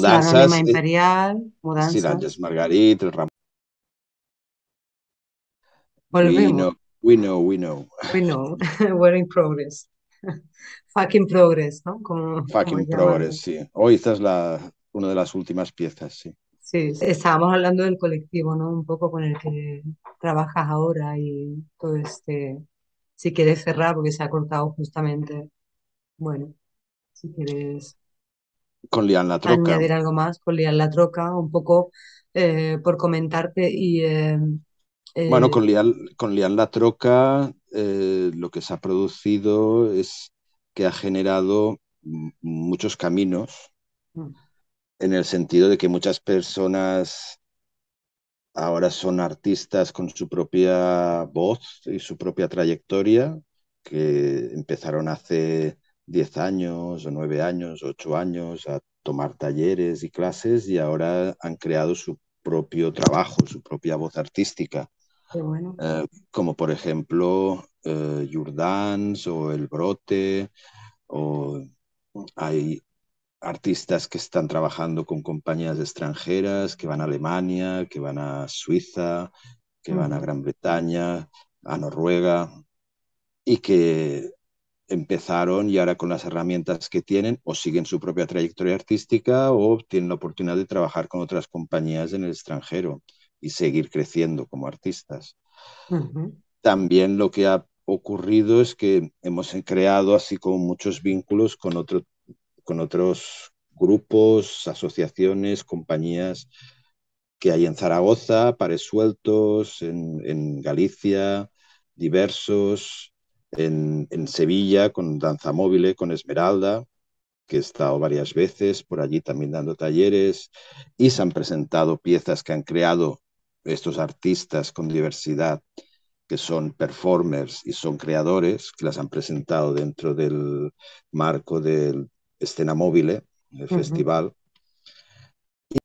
La Anónima Mudanzas, Imperial, Siranges Mudanzas. Margarit, el Ram We Volvemos. know, we know, we know. We know, we're in progress. Fucking progress, ¿no? Como Fucking llamarlo. Progress, sí. Hoy esta es una de las últimas piezas, sí. Sí, estábamos hablando del colectivo, ¿no? Un poco con el que trabajas ahora y todo este, si quieres cerrar, porque se ha cortado justamente, bueno, si quieres Con Lian La Troca. añadir algo más, con liar la troca, un poco por comentarte y Bueno, eh, con Lian La Troca lo que se ha producido es que ha generado muchos caminos en el sentido de que muchas personas ahora son artistas con su propia voz y su propia trayectoria, que empezaron hace 10 años o 9 años, 8 años a tomar talleres y clases y ahora han creado su propio trabajo, su propia voz artística, qué bueno. como por ejemplo Jordans o El Brote, o hay artistas que están trabajando con compañías extranjeras, que van a Alemania, que van a Suiza, que van a Ujú, Gran Bretaña, a Noruega, y que empezaron y ahora con las herramientas que tienen o siguen su propia trayectoria artística o tienen la oportunidad de trabajar con otras compañías en el extranjero y seguir creciendo como artistas. ujú, También lo que ha ocurrido es que hemos creado así como muchos vínculos con otros grupos, asociaciones, compañías que hay en Zaragoza, Pares Sueltos, Galicia, diversos, Sevilla con Danza Móvil, con Esmeralda, que he estado varias veces por allí también dando talleres, y se han presentado piezas que han creado estos artistas con diversidad, que son performers y son creadores, que las han presentado dentro del marco del Escena Móvil, el ujú. festival.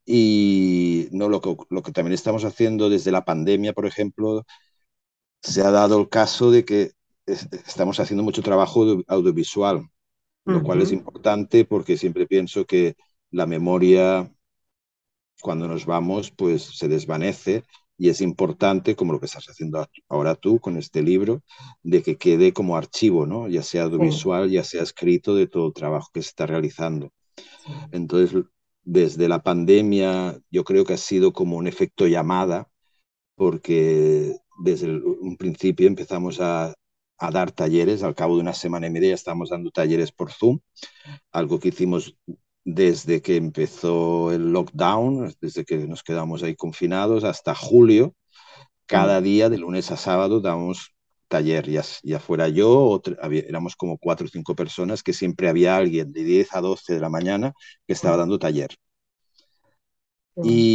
Y no, lo que también estamos haciendo desde la pandemia, por ejemplo, se ha dado el caso de que estamos haciendo mucho trabajo audiovisual, lo cual es Ujú, importante porque siempre pienso que la memoria, cuando nos vamos, pues se desvanece y es importante, como lo que estás haciendo ahora tú con este libro, de que quede como archivo, ¿no? Ya sea sí, audiovisual, ya sea escrito, de todo el trabajo que se está realizando. sí. Entonces, desde la pandemia, yo creo que ha sido como un efecto llamada, porque desde un principio empezamos a dar talleres, al cabo de una semana y media estamos dando talleres por Zoom, algo que hicimos desde que empezó el lockdown, desde que nos quedamos ahí confinados hasta julio. Mm, Cada día, de lunes a sábado, damos taller, ya fuera yo, éramos como 4 o 5 personas, que siempre había alguien de 10 a 12 de la mañana que estaba mm, dando taller. qué bueno.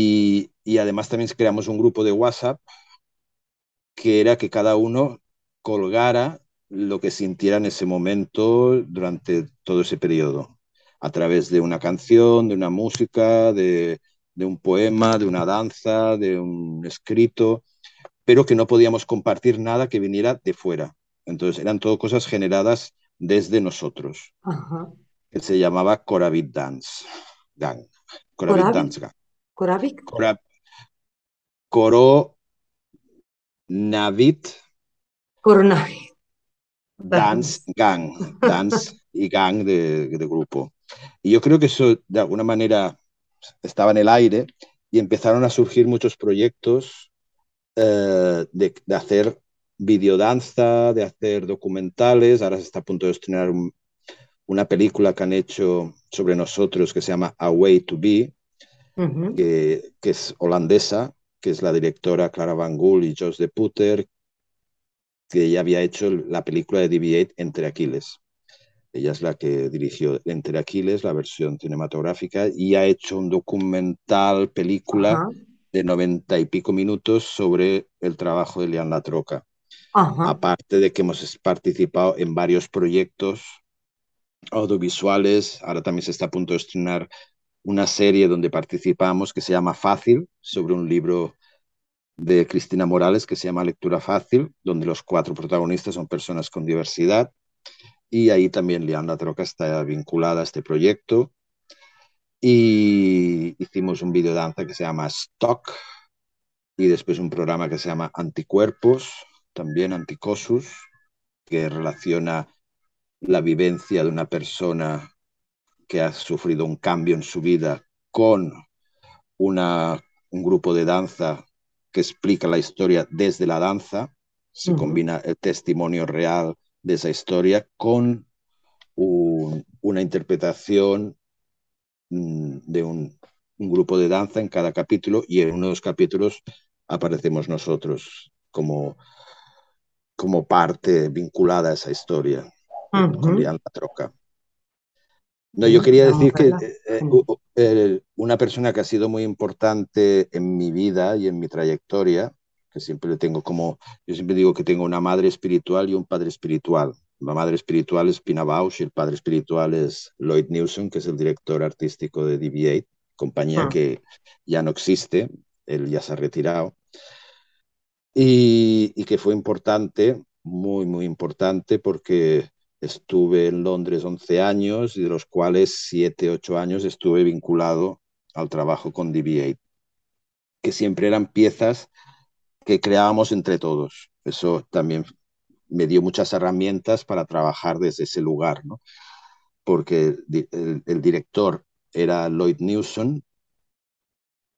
Y además también creamos un grupo de WhatsApp que era que cada uno colgara lo que sintiera en ese momento durante todo ese periodo, a través de una canción, de una música, de un poema, de una danza, de un escrito, pero que no podíamos compartir nada que viniera de fuera. Entonces eran todo cosas generadas desde nosotros, Ajá. que se llamaba Coravit Dance Gang. Coravit Corabi, Dance Gang. Corabic, Cora, Coro Navit Coronavirus. Dance Gang, Dance y Gang de grupo. Y yo creo que eso de alguna manera estaba en el aire y empezaron a surgir muchos proyectos de hacer videodanza, de hacer documentales. Ahora se está a punto de estrenar una película que han hecho sobre nosotros que se llama A Way to Be, Ujú, que es holandesa, que es la directora Clara Van Gool y Jos de Putter, que ella había hecho la película de DB8 Entre Aquiles. Ella es la que dirigió Entre Aquiles, la versión cinematográfica, y ha hecho un documental, película ajá, de 90 y pico minutos sobre el trabajo de Lian La Troca. ajá, Aparte de que hemos participado en varios proyectos audiovisuales. Ahora también se está a punto de estrenar una serie donde participamos que se llama Fácil, sobre un libro de Cristina Morales que se llama Lectura Fácil, donde los cuatro protagonistas son personas con diversidad. Y ahí también Leandra Troca está vinculada a este proyecto. Y hicimos un video danza que se llama Stock, y después un programa que se llama Anticuerpos, también Anticosus, que relaciona la vivencia de una persona que ha sufrido un cambio en su vida con una, un grupo de danza que explica la historia desde la danza. Se Ujú. combina el testimonio real de esa historia con una interpretación de un grupo de danza en cada capítulo, y en uno de los capítulos aparecemos nosotros como parte vinculada a esa historia con Ujú. Lian La Troca. No, yo Bueno, quería vamos decir a que verla. Genial. una persona que ha sido muy importante en mi vida y en mi trayectoria, que siempre le tengo como, yo siempre digo que tengo una madre espiritual y un padre espiritual. La madre espiritual es Pina Bausch y el padre espiritual es Lloyd Newson, que es el director artístico de DV8, compañía Mm. que ya no existe, él ya se ha retirado, y que fue importante, muy, muy importante, porque estuve en Londres 11 años y de los cuales 7 8 años estuve vinculado al trabajo con DB8, que siempre eran piezas que creábamos entre todos. Eso también me dio muchas herramientas para trabajar desde ese lugar, ¿no? Porque el director era Lloyd Newson,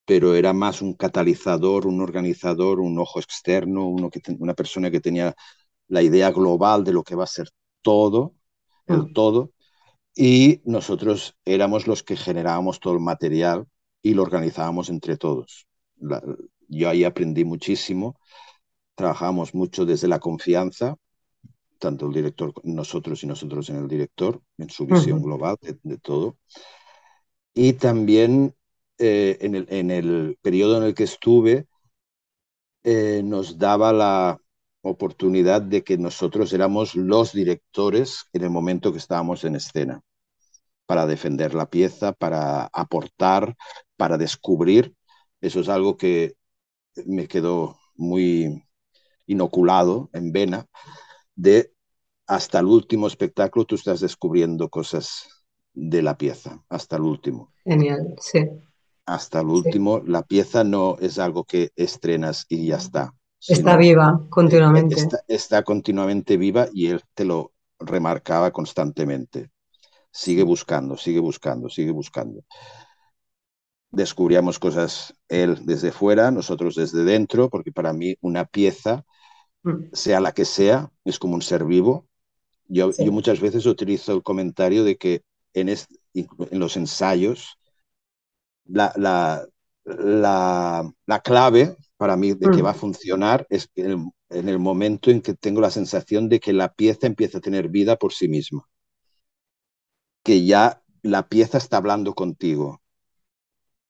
pero era más un catalizador, un organizador, un ojo externo, una persona que tenía la idea global de lo que va a ser todo, el Mm. todo, y nosotros éramos los que generábamos todo el material y lo organizábamos entre todos. La, yo ahí aprendí muchísimo, trabajamos mucho desde la confianza, tanto el director, nosotros y nosotros en el director, en su visión Ujú. global de todo. Y también en el periodo en el que estuve, nos daba la oportunidad de que nosotros éramos los directores en el momento que estábamos en escena, para defender la pieza, para aportar, para descubrir. Eso es algo que me quedó muy inoculado en vena, de hasta el último espectáculo tú estás descubriendo cosas de la pieza, hasta el último. Genial, sí, Hasta el sí. último, la pieza no es algo que estrenas y ya está, Está sino viva continuamente. está continuamente viva, y él te lo remarcaba constantemente. Sigue Sí. buscando, sigue buscando, sigue buscando. Descubríamos cosas él desde fuera, nosotros desde dentro, porque para mí una pieza, Mm. sea la que sea, es como un ser vivo. Yo Sí. muchas veces utilizo el comentario de que en los ensayos, la, la, la clave para mí de que va a Mm. funcionar es en el momento en que tengo la sensación de que la pieza empieza a tener vida por sí misma, que ya la pieza está hablando contigo.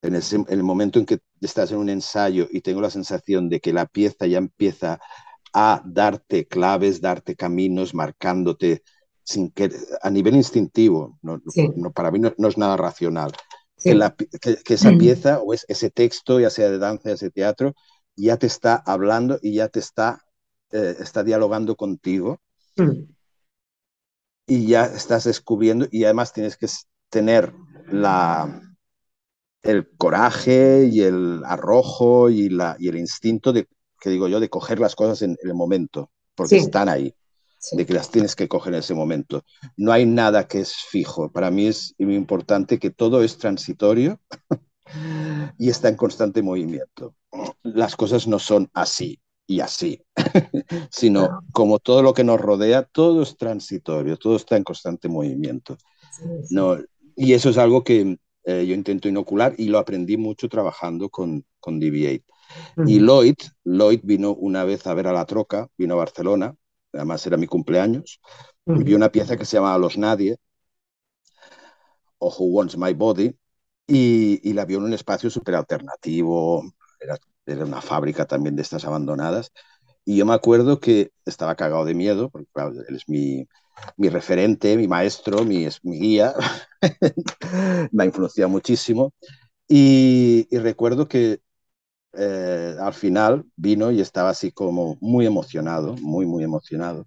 En el momento en que estás en un ensayo y tengo la sensación de que la pieza ya empieza a darte claves, darte caminos, marcándote sin que, a nivel instintivo, Sí, para mí no es nada racional, sí. que esa pieza o ese texto, ya sea de danza, ya sea de teatro, ya te está hablando y ya te está dialogando contigo, Mm. y ya estás descubriendo, y además tienes que tener el coraje y el arrojo y el instinto de, que digo yo, de coger las cosas en el momento, porque Sí, están ahí, sí. de que las tienes que coger en ese momento. No hay nada que es fijo. Para mí es muy importante que todo es transitorio y está en constante movimiento. Las cosas no son así y así, sino Claro. como todo lo que nos rodea, todo es transitorio, todo está en constante movimiento. Sí, sí. No, y eso es algo que yo intento inocular, y lo aprendí mucho trabajando con DB8. Y Ujú. Lloyd vino una vez a ver a La Troca, vino a Barcelona, además era mi cumpleaños, y vio Ujú. una pieza que se llamaba Los Nadie, o Who Wants My Body, y la vio en un espacio súper alternativo, era una fábrica también de estas abandonadas, Y yo me acuerdo que estaba cagado de miedo, porque claro, él es mi referente, mi maestro, mi guía, me ha influenciado muchísimo. Y recuerdo que al final vino y estaba así como muy emocionado, muy, muy emocionado.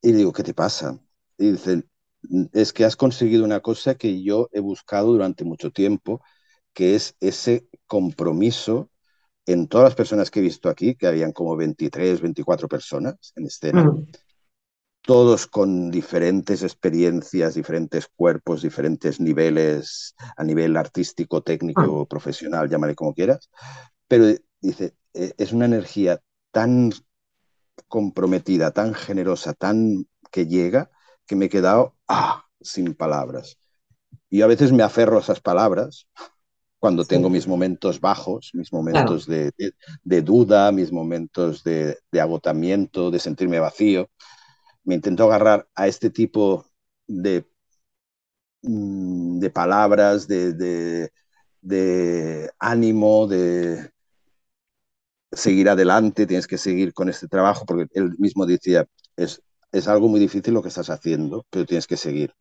Y digo, ¿qué te pasa? Y dice, es que has conseguido una cosa que yo he buscado durante mucho tiempo, que es ese compromiso en todas las personas que he visto aquí, que habían como 23, 24 personas en escena, Mm, todos con diferentes experiencias, diferentes cuerpos, diferentes niveles a nivel artístico, mm, técnico, profesional, llámale como quieras, pero dice, es una energía tan comprometida, tan generosa, tan que llega, que me he quedado sin palabras. Y a veces me aferro a esas palabras cuando sí, tengo mis momentos bajos, mis claro. momentos de duda, mis momentos de agotamiento, de sentirme vacío. Me intento agarrar a este tipo de, de palabras, de ánimo, de seguir adelante, tienes que seguir con este trabajo, porque él mismo decía, es algo muy difícil lo que estás haciendo, pero tienes que seguir,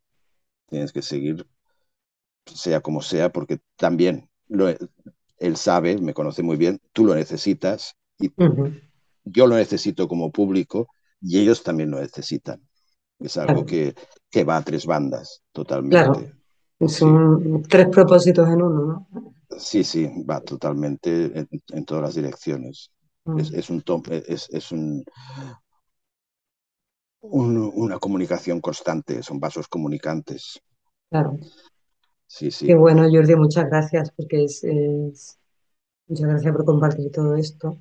sea como sea, porque también él sabe, me conoce muy bien, tú lo necesitas y Ujú, yo lo necesito como público y ellos también lo necesitan. Es algo claro, que va a tres bandas, claro. totalmente. Sí, Son tres propósitos en uno, sí, sí, va totalmente en todas las direcciones. ¿no? Es un, es una comunicación constante, son vasos comunicantes. Claro. Sí, Qué sí, bueno, Jordi, muchas gracias, porque muchas gracias por compartir todo esto.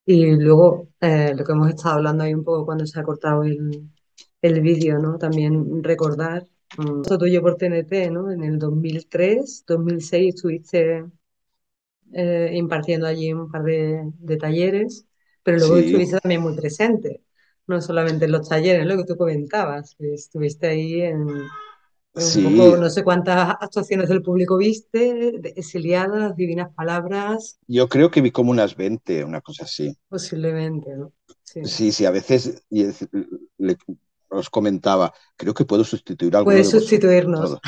Y luego, lo que hemos estado hablando ahí un poco cuando se ha cortado el vídeo, ¿no? También recordar, esto tuyo por TNT, ¿no? En el 2003, 2006 estuviste impartiendo allí un par de talleres, pero luego sí, estuviste también muy presente, no solamente en los talleres, lo que tú comentabas, que estuviste ahí en un poco, sí. no sé cuántas actuaciones del público viste, exiliadas, divinas palabras, Yo creo que vi como unas 20, una cosa así. posiblemente, ¿no? Sí. Sí, sí, a veces le- os comentaba, creo que puedo sustituir a alguno Puedes de vosotros. sustituirnos. Todo.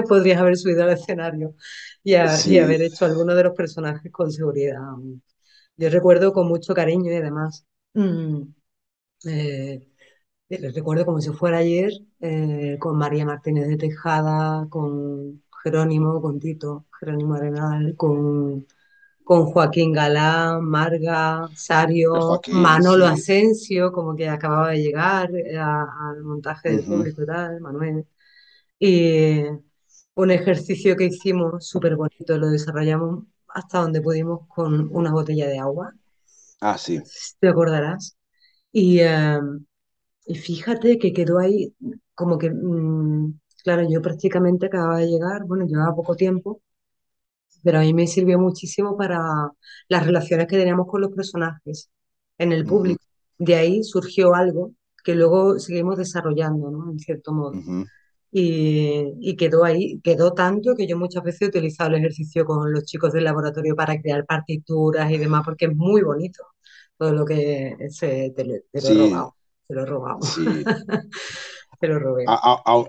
Podrías haber subido al escenario y Sí, haber hecho alguno de los personajes con seguridad. Yo recuerdo con mucho cariño y además, eh, recuerdo como si fuera ayer, con María Martínez de Tejada, con Jerónimo, con Tito, Jerónimo Arenal, con Joaquín Galán, Marga, el Sario, Joaquín, Manolo sí. Asensio, como que acababa de llegar al montaje del Ujú, público y tal, Manuel. Y un ejercicio que hicimos súper bonito, lo desarrollamos hasta donde pudimos con una botella de agua, ah, sí. te acordarás. Y, eh, y fíjate que quedó ahí como que, claro, yo prácticamente acababa de llegar, bueno, llevaba poco tiempo, pero a mí me sirvió muchísimo para las relaciones que teníamos con los personajes en el Ujú, público. De ahí surgió algo que luego seguimos desarrollando, ¿no? En cierto modo. ujú. Y quedó ahí, quedó tanto que yo muchas veces he utilizado el ejercicio con los chicos del laboratorio para crear partituras y demás, porque es muy bonito todo lo que te lo he Sí, robado, te lo he robado, sí. te lo robé.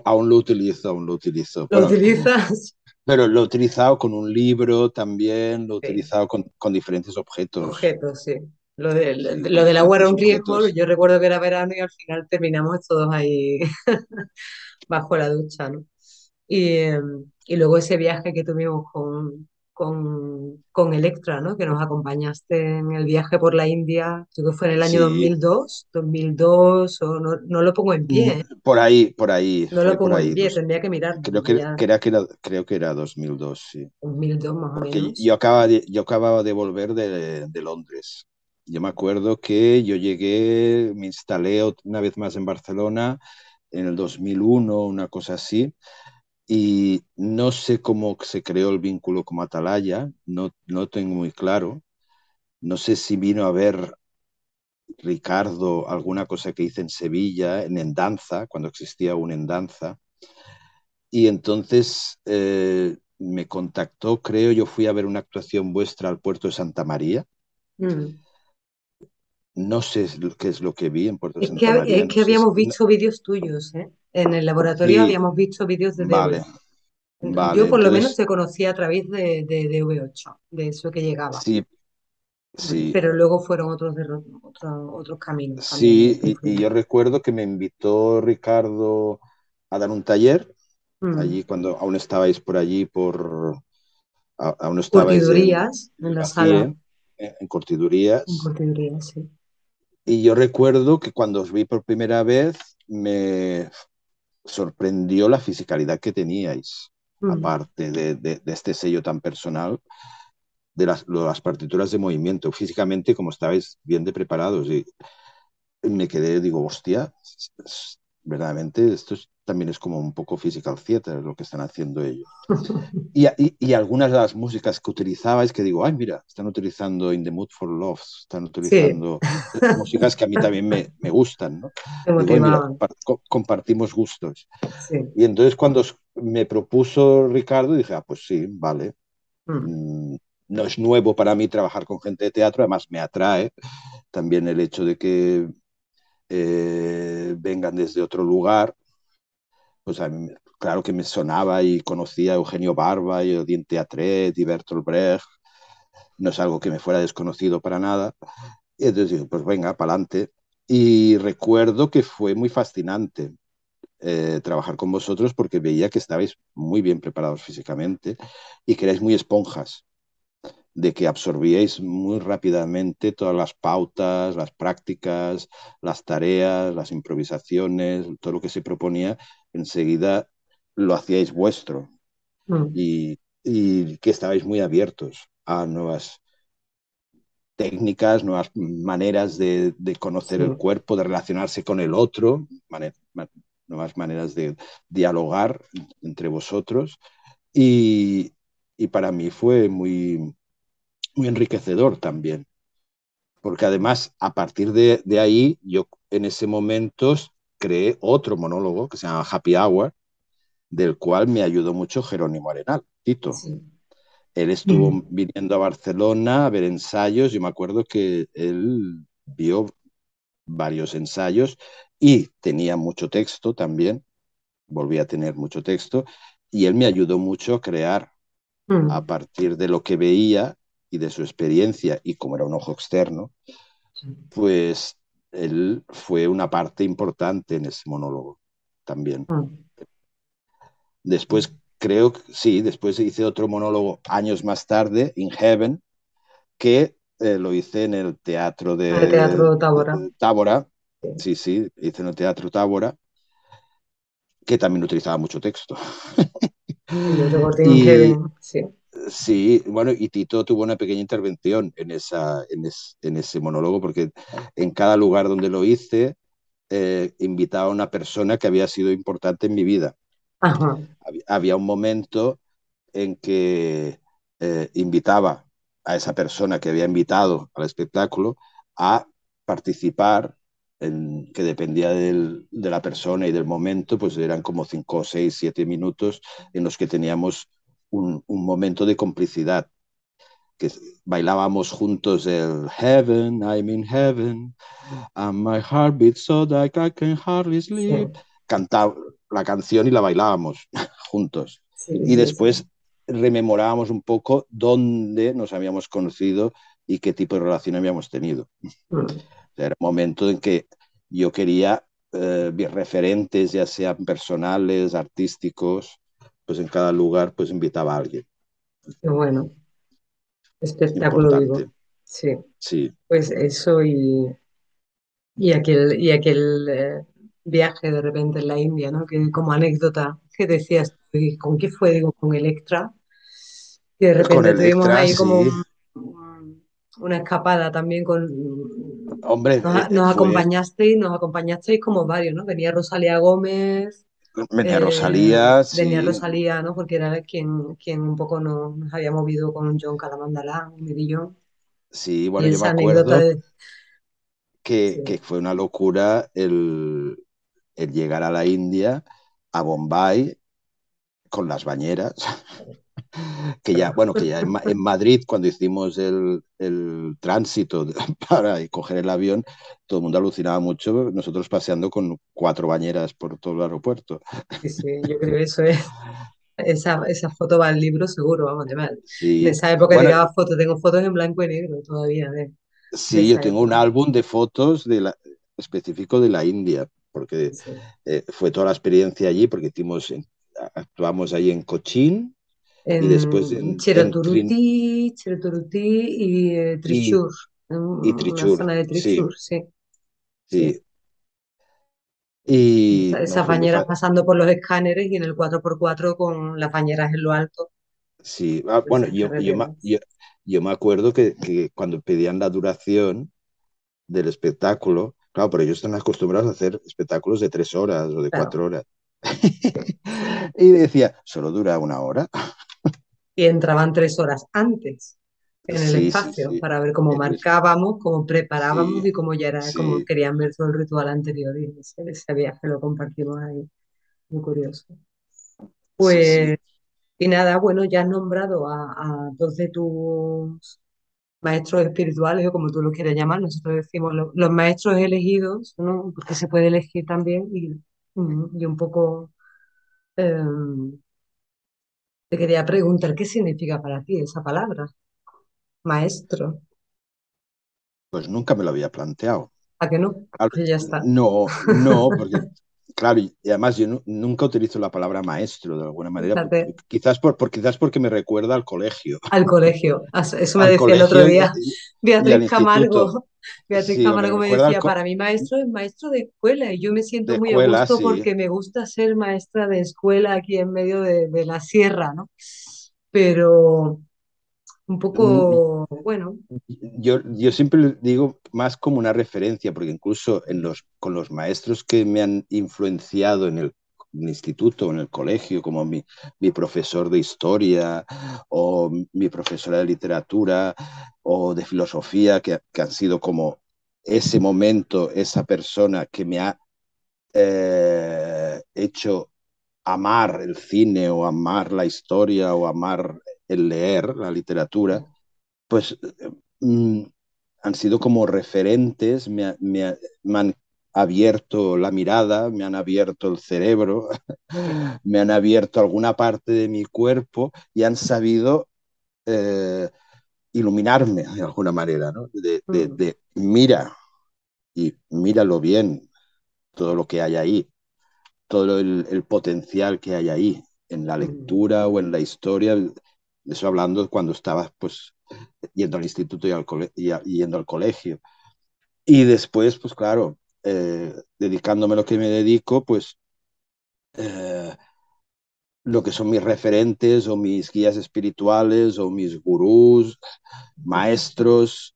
Aún lo utilizo, aún lo utilizo. ¿Lo Bueno, utilizas? pero lo he utilizado con un libro también, lo he Sí, utilizado con diferentes objetos. objetos, sí. Sí, Lo con del agua era diferentes un riesgo, objetos. yo recuerdo que era verano y al final terminamos todos ahí bajo la ducha, ¿no? Y, y luego ese viaje que tuvimos con Electra, ¿no? Que nos acompañaste en el viaje por la India, creo que fue en el año Sí, 2002, o no, no lo pongo en pie, ¿eh? por ahí, No lo fue por pongo en ahí. pie, tendría que mirarlo, Creo porque ya creo que era 2002, sí. 2002 más o Porque menos. yo acababa de volver de Londres. Yo me acuerdo que yo llegué, me instalé una vez más en Barcelona en el 2001, una cosa así, y no sé cómo se creó el vínculo con Atalaya, no tengo muy claro. No sé si vino a ver Ricardo alguna cosa que hice en Sevilla, en Endanza, cuando existía un Endanza. Y entonces me contactó, creo, yo fui a ver una actuación vuestra al puerto de Santa María Mm. No sé qué es lo que vi en Puerto Santa Es María, no que sé. habíamos visto vídeos tuyos, ¿eh? En el laboratorio Sí, habíamos visto vídeos de vale, DV. Yo vale. por lo menos Entonces, te conocía a través de DV8, de eso que llegaba. sí, sí, Pero luego fueron otros caminos también los sí. que Y yo fuimos. recuerdo que me invitó Ricardo a dar un taller Mm. allí cuando aún estabais por allí, aún no estabais Curtidurías en en el la sala, García, en en Cortidurías. curtidurías, sí. Y yo recuerdo que cuando os vi por primera vez me sorprendió la fisicalidad que teníais, Mm. aparte de este sello tan personal, de las partituras de movimiento. Físicamente, como estabais bien de preparados. Y me quedé, digo, hostia, verdaderamente también es como un poco physical theater lo que están haciendo ellos. Y algunas de las músicas que utilizabais, que digo, ay, mira, están utilizando In the Mood for Love, están Sí, utilizando músicas que a mí también me gustan, ¿no? te Digo, ay, mira, motivaban. compartimos gustos. Sí. Y entonces cuando me propuso Ricardo, dije, ah, pues sí, vale. Mm. Mm, No es nuevo para mí trabajar con gente de teatro, además me atrae también el hecho de que vengan desde otro lugar. Pues a mí, claro que me sonaba y conocía a Eugenio Barba y Odín Teatret y Bertolt Brecht, no es algo que me fuera desconocido para nada. Y entonces dije, pues venga, para adelante. Y recuerdo que fue muy fascinante trabajar con vosotros porque veía que estabais muy bien preparados físicamente y que erais muy esponjas, de que absorbíais muy rápidamente todas las pautas, las prácticas, las tareas, las improvisaciones, todo lo que se proponía, enseguida lo hacíais vuestro Mm. y que estabais muy abiertos a nuevas técnicas, nuevas maneras de conocer Sí. el cuerpo, de relacionarse con el otro, nuevas maneras de dialogar entre vosotros. Y, y para mí fue muy enriquecedor también, porque además a partir de ahí yo en ese momento creé otro monólogo que se llama Happy Hour, del cual me ayudó mucho Jerónimo Arenal, Tito. Sí. Él estuvo viniendo a Barcelona a ver ensayos. Yo me acuerdo que él vio varios ensayos y tenía mucho texto también, volvía a tener mucho texto, y él me ayudó mucho a crear a Mm. partir de lo que veía y de su experiencia, y como era un ojo externo, Sí. pues él fue una parte importante en ese monólogo también. Mm. Después, creo que sí, después hice otro monólogo años más tarde, In Heaven, que lo hice en el teatro En el Teatro Tábora. de Tábora. Sí. Sí, sí, hice en el teatro Tábora, que también utilizaba mucho texto. Y yo recordé en Y Heaven, sí. sí, bueno, y Tito tuvo una pequeña intervención en ese monólogo, porque en cada lugar donde lo hice, invitaba a una persona que había sido importante en mi vida. Ajá. Había un momento en que invitaba a esa persona que había invitado al espectáculo a participar, que dependía de la persona y del momento, pues eran como 5, 6, 7 minutos en los que teníamos un momento de complicidad, que bailábamos juntos el Heaven, I'm in heaven, and my heart beats so that I can hardly Sí, sleep. Cantaba la canción y la bailábamos juntos. sí, Y sí, sí. después rememorábamos un poco dónde nos habíamos conocido y qué tipo de relación habíamos tenido. Mm. Era un momento en que yo quería referentes, ya sean personales, artísticos, pues en cada lugar pues invitaba a alguien Qué bueno, espectáculo vivo. importante. Sí, Sí, pues eso y aquel viaje de repente en la India, ¿no? Que como anécdota, que decías, tú, ¿y con qué fue? Digo, con Electra, que de con repente tuvimos Electra, ahí como sí. una escapada también con... Hombre, nos acompañasteis como varios, ¿no? Venía Rosalía Gómez, venía Rosalía, venía sí, Rosalía, ¿no? Porque era quien un poco nos había movido con John Calamandalá, un medillón. sí, Y bueno, yo me esa anécdota acuerdo de... que Sí, fue una locura el llegar a la India, a Bombay, con las bañeras, Que ya en Madrid, cuando hicimos el tránsito para coger el avión, todo el mundo alucinaba mucho, nosotros paseando con 4 bañeras por todo el aeropuerto. Sí, sí, yo creo que eso es, esa foto va al libro seguro, vamos, de Sí, esa época bueno, tiraba fotos, tengo fotos en blanco y negro todavía de sí, yo esa tengo un época. álbum de fotos específico de la India, Sí, porque sí. fue toda la experiencia allí, porque actuamos ahí en Cochín y después En Trin Chiraturuti y y, Trishur, en y una Trichur, zona de sí, Trishur, sí, sí. sí. Y no, Esas fue muy bañeras fácil. pasando por los escáneres y en el 4x4 con las bañeras en lo alto Sí, de bueno, esas carreteras. yo me acuerdo que cuando pedían la duración del espectáculo, claro, pero ellos están acostumbrados a hacer espectáculos de 3 horas o de Claro, 4 horas. sí, sí. Y decía, solo dura 1 hora. Y entraban 3 horas antes en el Sí, sí, espacio sí. para ver cómo Entonces, marcábamos, cómo sí, preparábamos y cómo ya era, cómo sí, querían ver todo el ritual anterior. Y ese viaje lo compartimos ahí, muy curioso. sí, sí. Pues, y nada, bueno, ya has nombrado a dos de tus maestros espirituales, o como tú los quieras llamar, nosotros decimos los maestros elegidos, ¿no? Porque se puede elegir también, y un poco eh, te quería preguntar qué significa para ti esa palabra, maestro. Pues nunca me lo había planteado. ¿A que no? Claro, Pues ya está. no, no, porque, claro, y además yo nunca utilizo la palabra maestro de alguna manera, Fíjate, quizás porque me recuerda al colegio, al colegio. Eso me al decía el otro colegio día y al Beatriz instituto. Camargo. Beatriz Sí, me Camargo me recuerda decía, para mí maestro es maestro de escuela y yo me de siento muy a escuela, gusto sí. porque me gusta ser maestra de escuela aquí en medio de la sierra, ¿no? Pero un Mm, poco, bueno, yo siempre digo más como una referencia, porque incluso con los maestros que me han influenciado en el instituto, en el colegio, como mi profesor de historia o mi profesora de literatura o de filosofía, que han sido como ese momento, esa persona que me ha hecho amar el cine o amar la historia o amar el leer, la literatura, pues mm, han sido como referentes, me han abierto la mirada, me han abierto el cerebro, sí. me han abierto alguna parte de mi cuerpo y han sabido iluminarme de alguna manera, ¿no? Mm, Mira y míralo bien, todo lo que hay ahí, todo el potencial que hay ahí en la mm, lectura o en la historia. Eso hablando cuando estaba pues yendo al instituto y yendo al colegio. Y después, pues claro, dedicándome a lo que me dedico, pues eh, lo que son mis referentes o mis guías espirituales o mis gurús, maestros,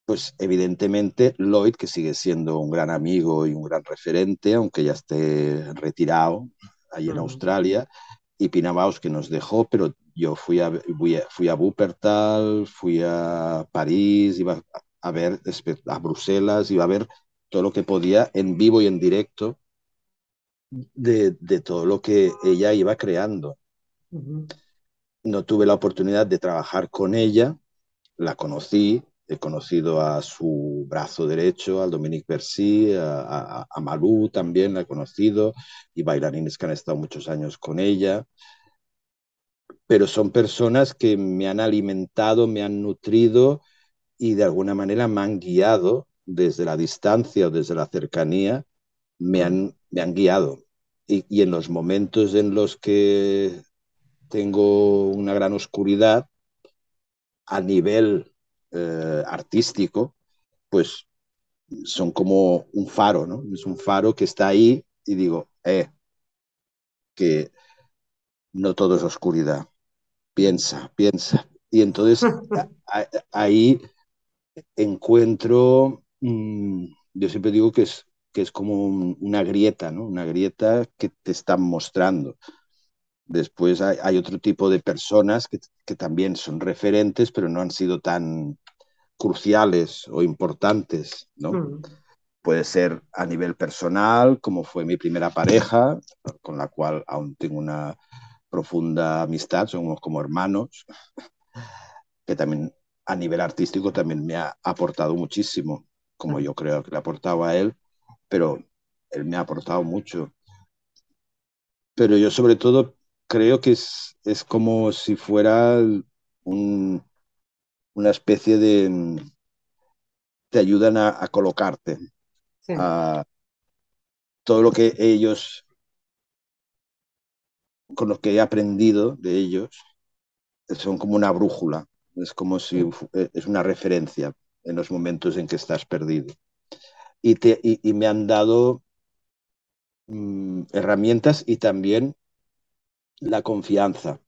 pues evidentemente Lloyd, que sigue siendo un gran amigo y un gran referente, aunque ya esté retirado ahí en mm, Australia, y Pina Bausch, que nos dejó, pero yo fui a Wuppertal, fui a París, iba a ver a Bruselas, iba a ver todo lo que podía en vivo y en directo de todo lo que ella iba creando. mm, No tuve la oportunidad de trabajar con ella, la conocí, he conocido a su brazo derecho, al Dominique Bercy, a Malú también la he conocido, y bailarines que han estado muchos años con ella, pero son personas que me han alimentado, me han nutrido y de alguna manera me han guiado desde la distancia o desde la cercanía, mm, me han guiado. Y en los momentos en los que tengo una gran oscuridad a nivel artístico, pues son como un faro, ¿no? Es un faro que está ahí y digo, que no todo es oscuridad, mm. piensa, piensa. Y entonces ahí encuentro, yo siempre digo que es como una grieta, ¿no? Una grieta que te están mostrando. Después hay otro tipo de personas que también son referentes, pero no han sido tan cruciales o importantes, ¿no? Mm, Puede ser a nivel personal, como fue mi primera pareja, con la cual aún tengo profunda amistad, somos como hermanos, que también a nivel artístico también me ha aportado muchísimo, como claro, yo creo que le aportaba a él, pero él me ha aportado mucho. Pero yo sobre todo creo que es como si fuera un, una especie de, te ayudan a colocarte, sí, a todo lo que ellos, con lo que he aprendido de ellos, son como una brújula, es como si sí. es una referencia en los momentos en que estás perdido. Y me han dado herramientas y también la confianza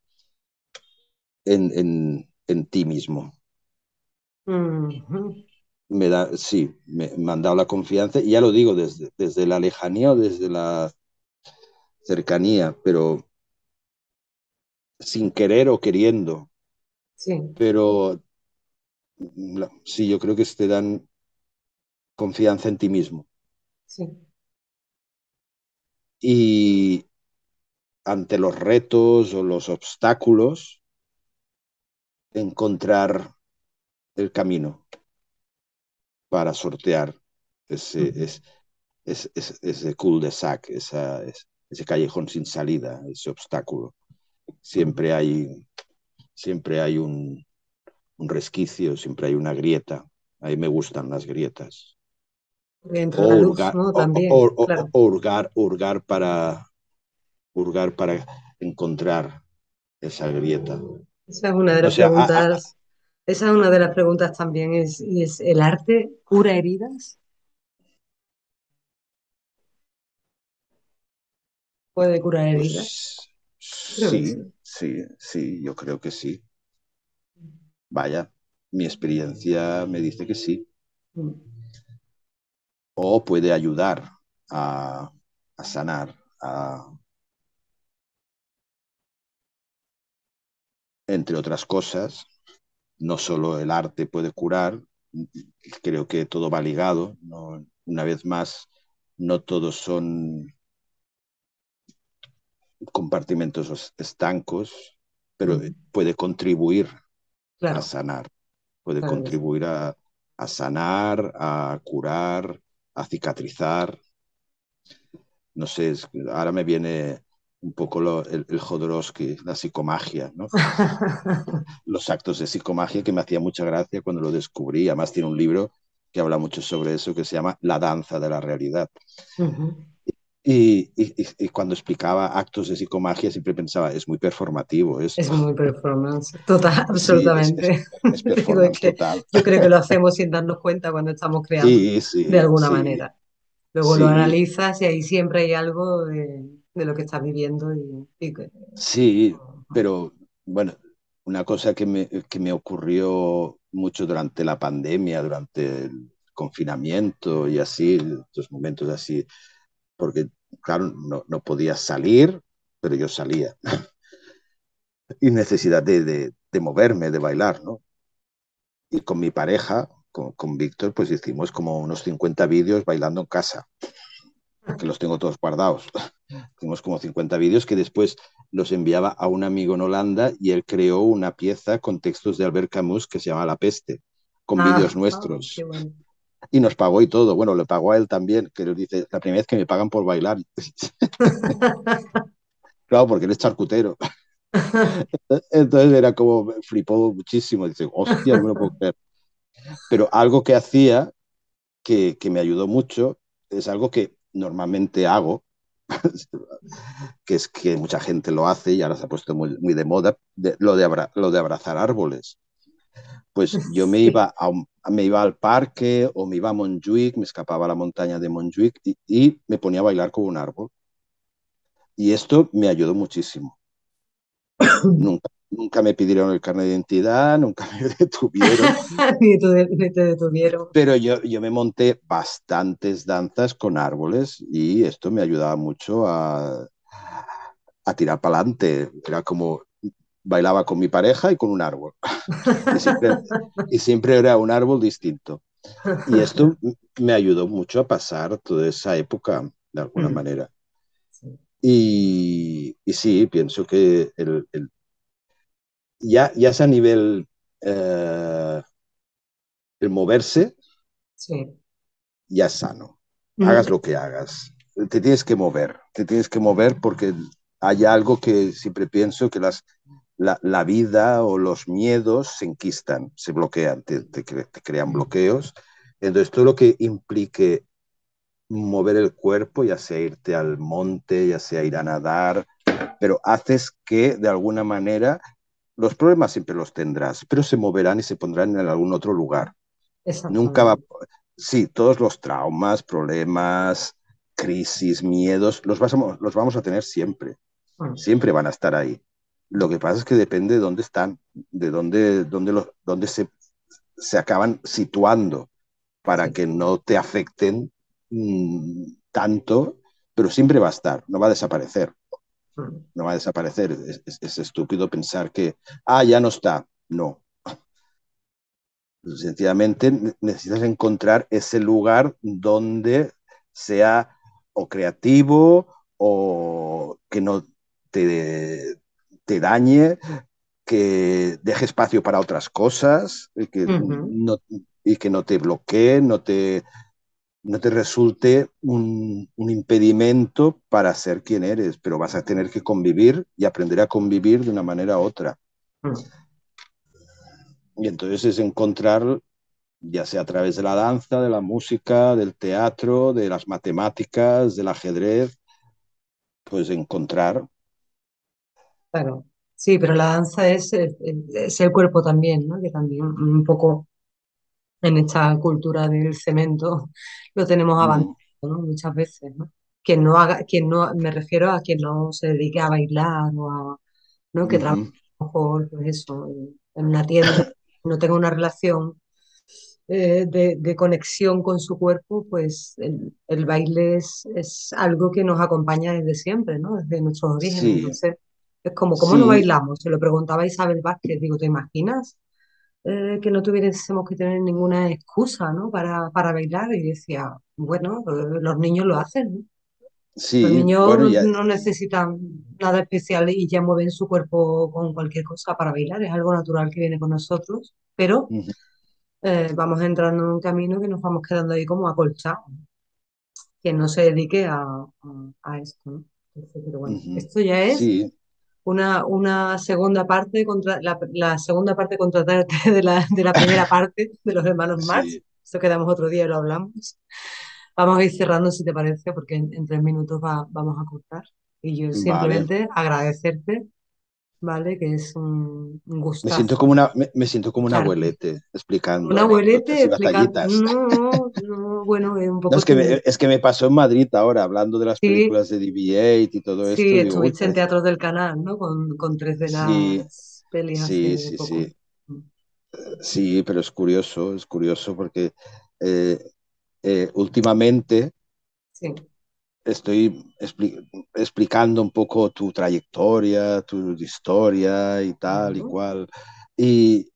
en ti mismo. Ujú. Sí, me han dado la confianza, y ya lo digo, desde la lejanía o desde la cercanía, pero sin querer o queriendo. Sí, Pero sí, yo creo que te dan confianza en ti mismo. sí, Y ante los retos o los obstáculos, encontrar el camino para sortear ese, ujú, ese cul-de-sac, ese callejón sin salida, ese obstáculo. ujú. Siempre hay, siempre hay un resquicio, siempre hay una grieta. A mí me gustan las grietas. Porque entra O la luz, hurgar, ¿no? También, claro. hurgar para encontrar esa grieta. Esa es una de O las sea, preguntas, esa es una de las preguntas también, y es, ¿el arte cura heridas? ¿Puede curar heridas? pues Creo que sí, sí. sí, sí, yo creo que sí. Vaya, mi experiencia me dice que sí. Mm, O puede ayudar a, a sanar, a, entre otras cosas. No solo el arte puede curar, creo que todo va ligado. ¿No? Una vez más, no todos son compartimentos estancos, pero mm. puede contribuir a Claro, sanar, puede claro que sí. contribuir a sanar, a curar, a cicatrizar. No sé, ahora me viene un poco el Jodorowsky, la psicomagia, ¿no? Los actos de psicomagia, que me hacía mucha gracia cuando lo descubrí. Además tiene un libro que habla mucho sobre eso, que se llama La danza de la realidad. Ujú. Y cuando explicaba actos de psicomagia siempre pensaba, es muy performativo Es esto. muy performance, total, Sí, absolutamente. es Digo, es performance que total. yo creo que lo hacemos sin darnos cuenta cuando estamos creando, Sí, de sí, alguna sí, manera. Luego lo sí, analizas y ahí siempre hay algo de lo que estás viviendo sí, pero bueno, una cosa que me ocurrió mucho durante la pandemia, durante el confinamiento y así, estos momentos así, porque claro, no podía salir, pero yo salía. Y necesidad de moverme, de bailar, ¿no? Y con mi pareja, con Víctor, pues hicimos como unos 50 vídeos bailando en casa, que los tengo todos guardados. Hicimos como 50 vídeos que después los enviaba a un amigo en Holanda y él creó una pieza con textos de Albert Camus que se llama La Peste, con vídeos Qué nuestros. bueno. Y nos pagó y todo. Bueno, le pagó a él también, que nos dice, la primera vez que me pagan por bailar. Claro, porque él es charcutero. Entonces era como, flipó muchísimo. Dice, hostia, no me lo puedo creer. Pero algo que hacía que me ayudó mucho es algo que normalmente hago, que es que mucha gente lo hace y ahora se ha puesto muy de moda, lo de abrazar árboles. Pues yo Sí. me iba al parque o me iba a Montjuic, me escapaba a la montaña de Montjuic y me ponía a bailar con un árbol. Y esto me ayudó muchísimo. Nunca me pidieron el carnet de identidad, nunca me detuvieron, Ni te detuvieron. pero yo me monté bastantes danzas con árboles y esto me ayudaba mucho a tirar para adelante. Era como bailaba con mi pareja y con un árbol. Y siempre, y siempre era un árbol distinto. Y esto me ayudó mucho a pasar toda esa época de alguna Mm, manera. sí. Y sí, pienso que ya es a nivel eh, el moverse, Sí. ya es sano. Hagas Mm, lo que hagas. Te tienes que mover porque hay algo que siempre pienso que la vida o los miedos se enquistan, se bloquean, te crean bloqueos. Entonces, todo lo que implique mover el cuerpo, ya sea irte al monte, ya sea ir a nadar, pero haces que de alguna manera los problemas siempre los tendrás, pero se moverán y se pondrán en algún otro lugar. Nunca va, exactamente. sí, todos los traumas, problemas, crisis, miedos, los vamos a tener siempre, Mm, siempre van a estar ahí. Lo que pasa es que depende de dónde están, dónde se acaban situando para sí. que no te afecten tanto, pero siempre va a estar, no va a desaparecer, Mm, no va a desaparecer. Es estúpido pensar que, ya no está. No, sencillamente necesitas encontrar ese lugar donde sea o creativo o que no te, te dañe, que deje espacio para otras cosas ujú, y que no te bloquee, no te resulte un impedimento para ser quien eres, pero vas a tener que convivir y aprender a convivir de una manera u otra. mm. Y entonces es encontrar, ya sea a través de la danza, de la música, del teatro, de las matemáticas, del ajedrez, pues encontrar. Claro. Sí, pero la danza es el cuerpo también, ¿no? Que también un poco en esta cultura del cemento lo tenemos abandonado, Mm, ¿no? Muchas veces, ¿no? Quien no haga, quien no, me refiero a quien no se dedique a bailar o a, ¿no? Que trabaje mm, a lo mejor, pues eso, en una tienda, no tenga una relación de conexión con su cuerpo, pues el baile es algo que nos acompaña desde siempre, ¿no? Desde nuestros orígenes. sí, Entonces, es como, ¿cómo no sí, bailamos? Se lo preguntaba Isabel Vázquez, digo, ¿te imaginas? Que no tuviésemos que tener ninguna excusa, ¿no? Para bailar. Y decía, bueno, los niños lo hacen, ¿no? Los sí, niños bueno, ya, no necesitan nada especial y ya mueven su cuerpo con cualquier cosa para bailar. Es algo natural que viene con nosotros, pero mm, vamos entrando en un camino que nos vamos quedando ahí como acolchados. Quien no se dedique a esto, ¿no? Entonces, pero bueno, mm, esto ya es sí, una segunda parte contra la segunda parte contratante de la primera parte de los hermanos Marx. sí, Eso quedamos otro día y lo hablamos. Vamos a ir cerrando si te parece, porque en 3 minutos vamos a cortar. Y yo vale. simplemente agradecerte, ¿vale? Que es un gustazo Me siento como un escucharte. abuelete Un explicando abuelete anécdotas y explicando, batallitas. no, no, bueno, es un No, poco tu, es que me pasó en Madrid ahora, hablando de las sí, películas de DB8 y todo sí, esto, digo, uy, estuviste en Teatros del Canal, ¿no? Con tres de sí, las pelis sí, hace sí, poco. sí, sí, pero es curioso porque eh, últimamente Sí. estoy explicando un poco tu trayectoria, tu historia y tal y Bueno, cual. Y,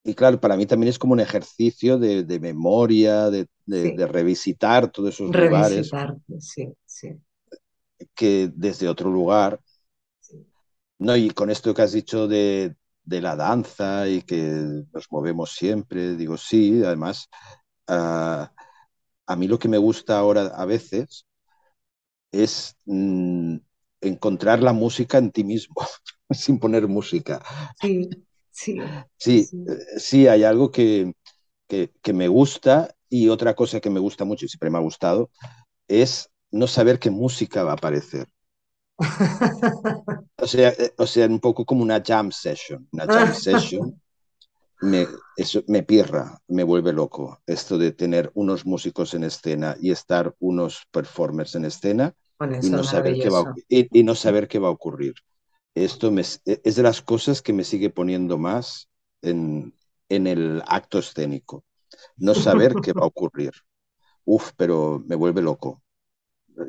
y claro, para mí también es como un ejercicio de memoria, sí, de revisitar todos esos lugares revisitarte, sí, sí, que desde otro lugar. sí. No, y con esto que has dicho de la danza y que nos movemos siempre, digo, sí, además, ah, a mí lo que me gusta ahora a veces es encontrar la música en ti mismo, sin poner música. Sí, sí, sí, Sí, sí. sí, hay algo que me gusta y otra cosa que me gusta mucho y siempre me ha gustado es no saber qué música va a aparecer. O sea, un poco como una jam session. Una jam session eso me pirra, me vuelve loco. Esto de tener unos músicos en escena y estar unos performers en escena Bueno, y eso es no saber qué va, maravilloso. y no saber qué va a ocurrir. Es de las cosas que me sigue poniendo más en el acto escénico. No saber qué va a ocurrir. Uf, pero me vuelve loco.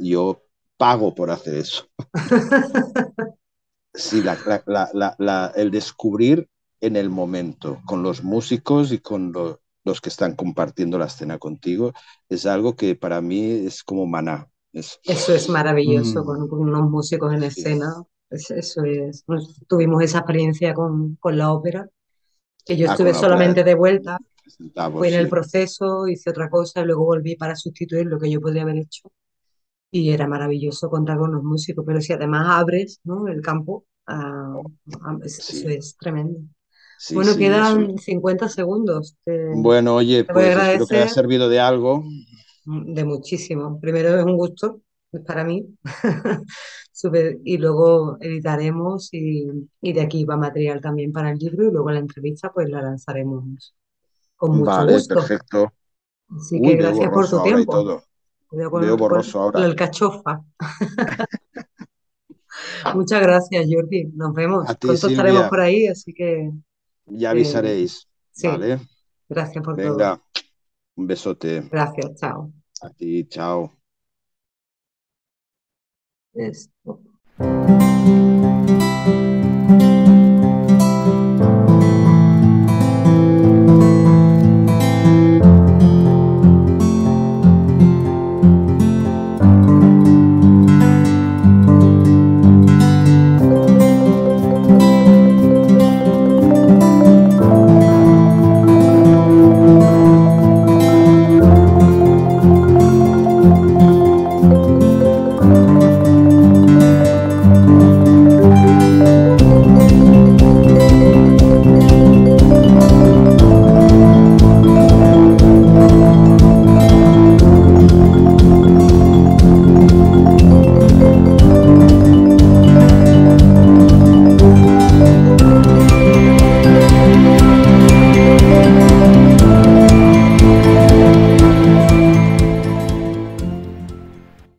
Yo pago por hacer eso. Sí, el descubrir en el momento, con los músicos y con los que están compartiendo la escena contigo, es algo que para mí es como maná. Eso es maravilloso Mm, con unos músicos en sí. escena. Eso es. Tuvimos esa experiencia con la ópera, que yo Con estuve la ópera solamente de vuelta, de centavos, fui en el sí. proceso, hice otra cosa y luego volví para sustituir lo que yo podría haber hecho. Y era maravilloso contar con los músicos, pero si además abres, ¿no?, el campo, eso Sí, es tremendo. sí, Bueno, sí, eso. quedan 50 segundos. Bueno, oye, Te voy a pues espero que haya agradecer servido de algo. de muchísimo. Primero es un gusto para mí. Y luego editaremos y de aquí va material también para el libro y luego la entrevista pues la lanzaremos con mucho Vale, gusto. perfecto. Así que Uy, veo gracias por borroso tu ahora y tiempo. todo. Cuidado Veo borroso con la ahora. alcachofa. Muchas gracias, Jordi. Nos A vemos. ti, Pronto estaremos Silvia, por ahí, así que ya eh, avisaréis. sí, Vale, gracias por todo. venga, un besote. Gracias, chao. A ti, chao. Esto.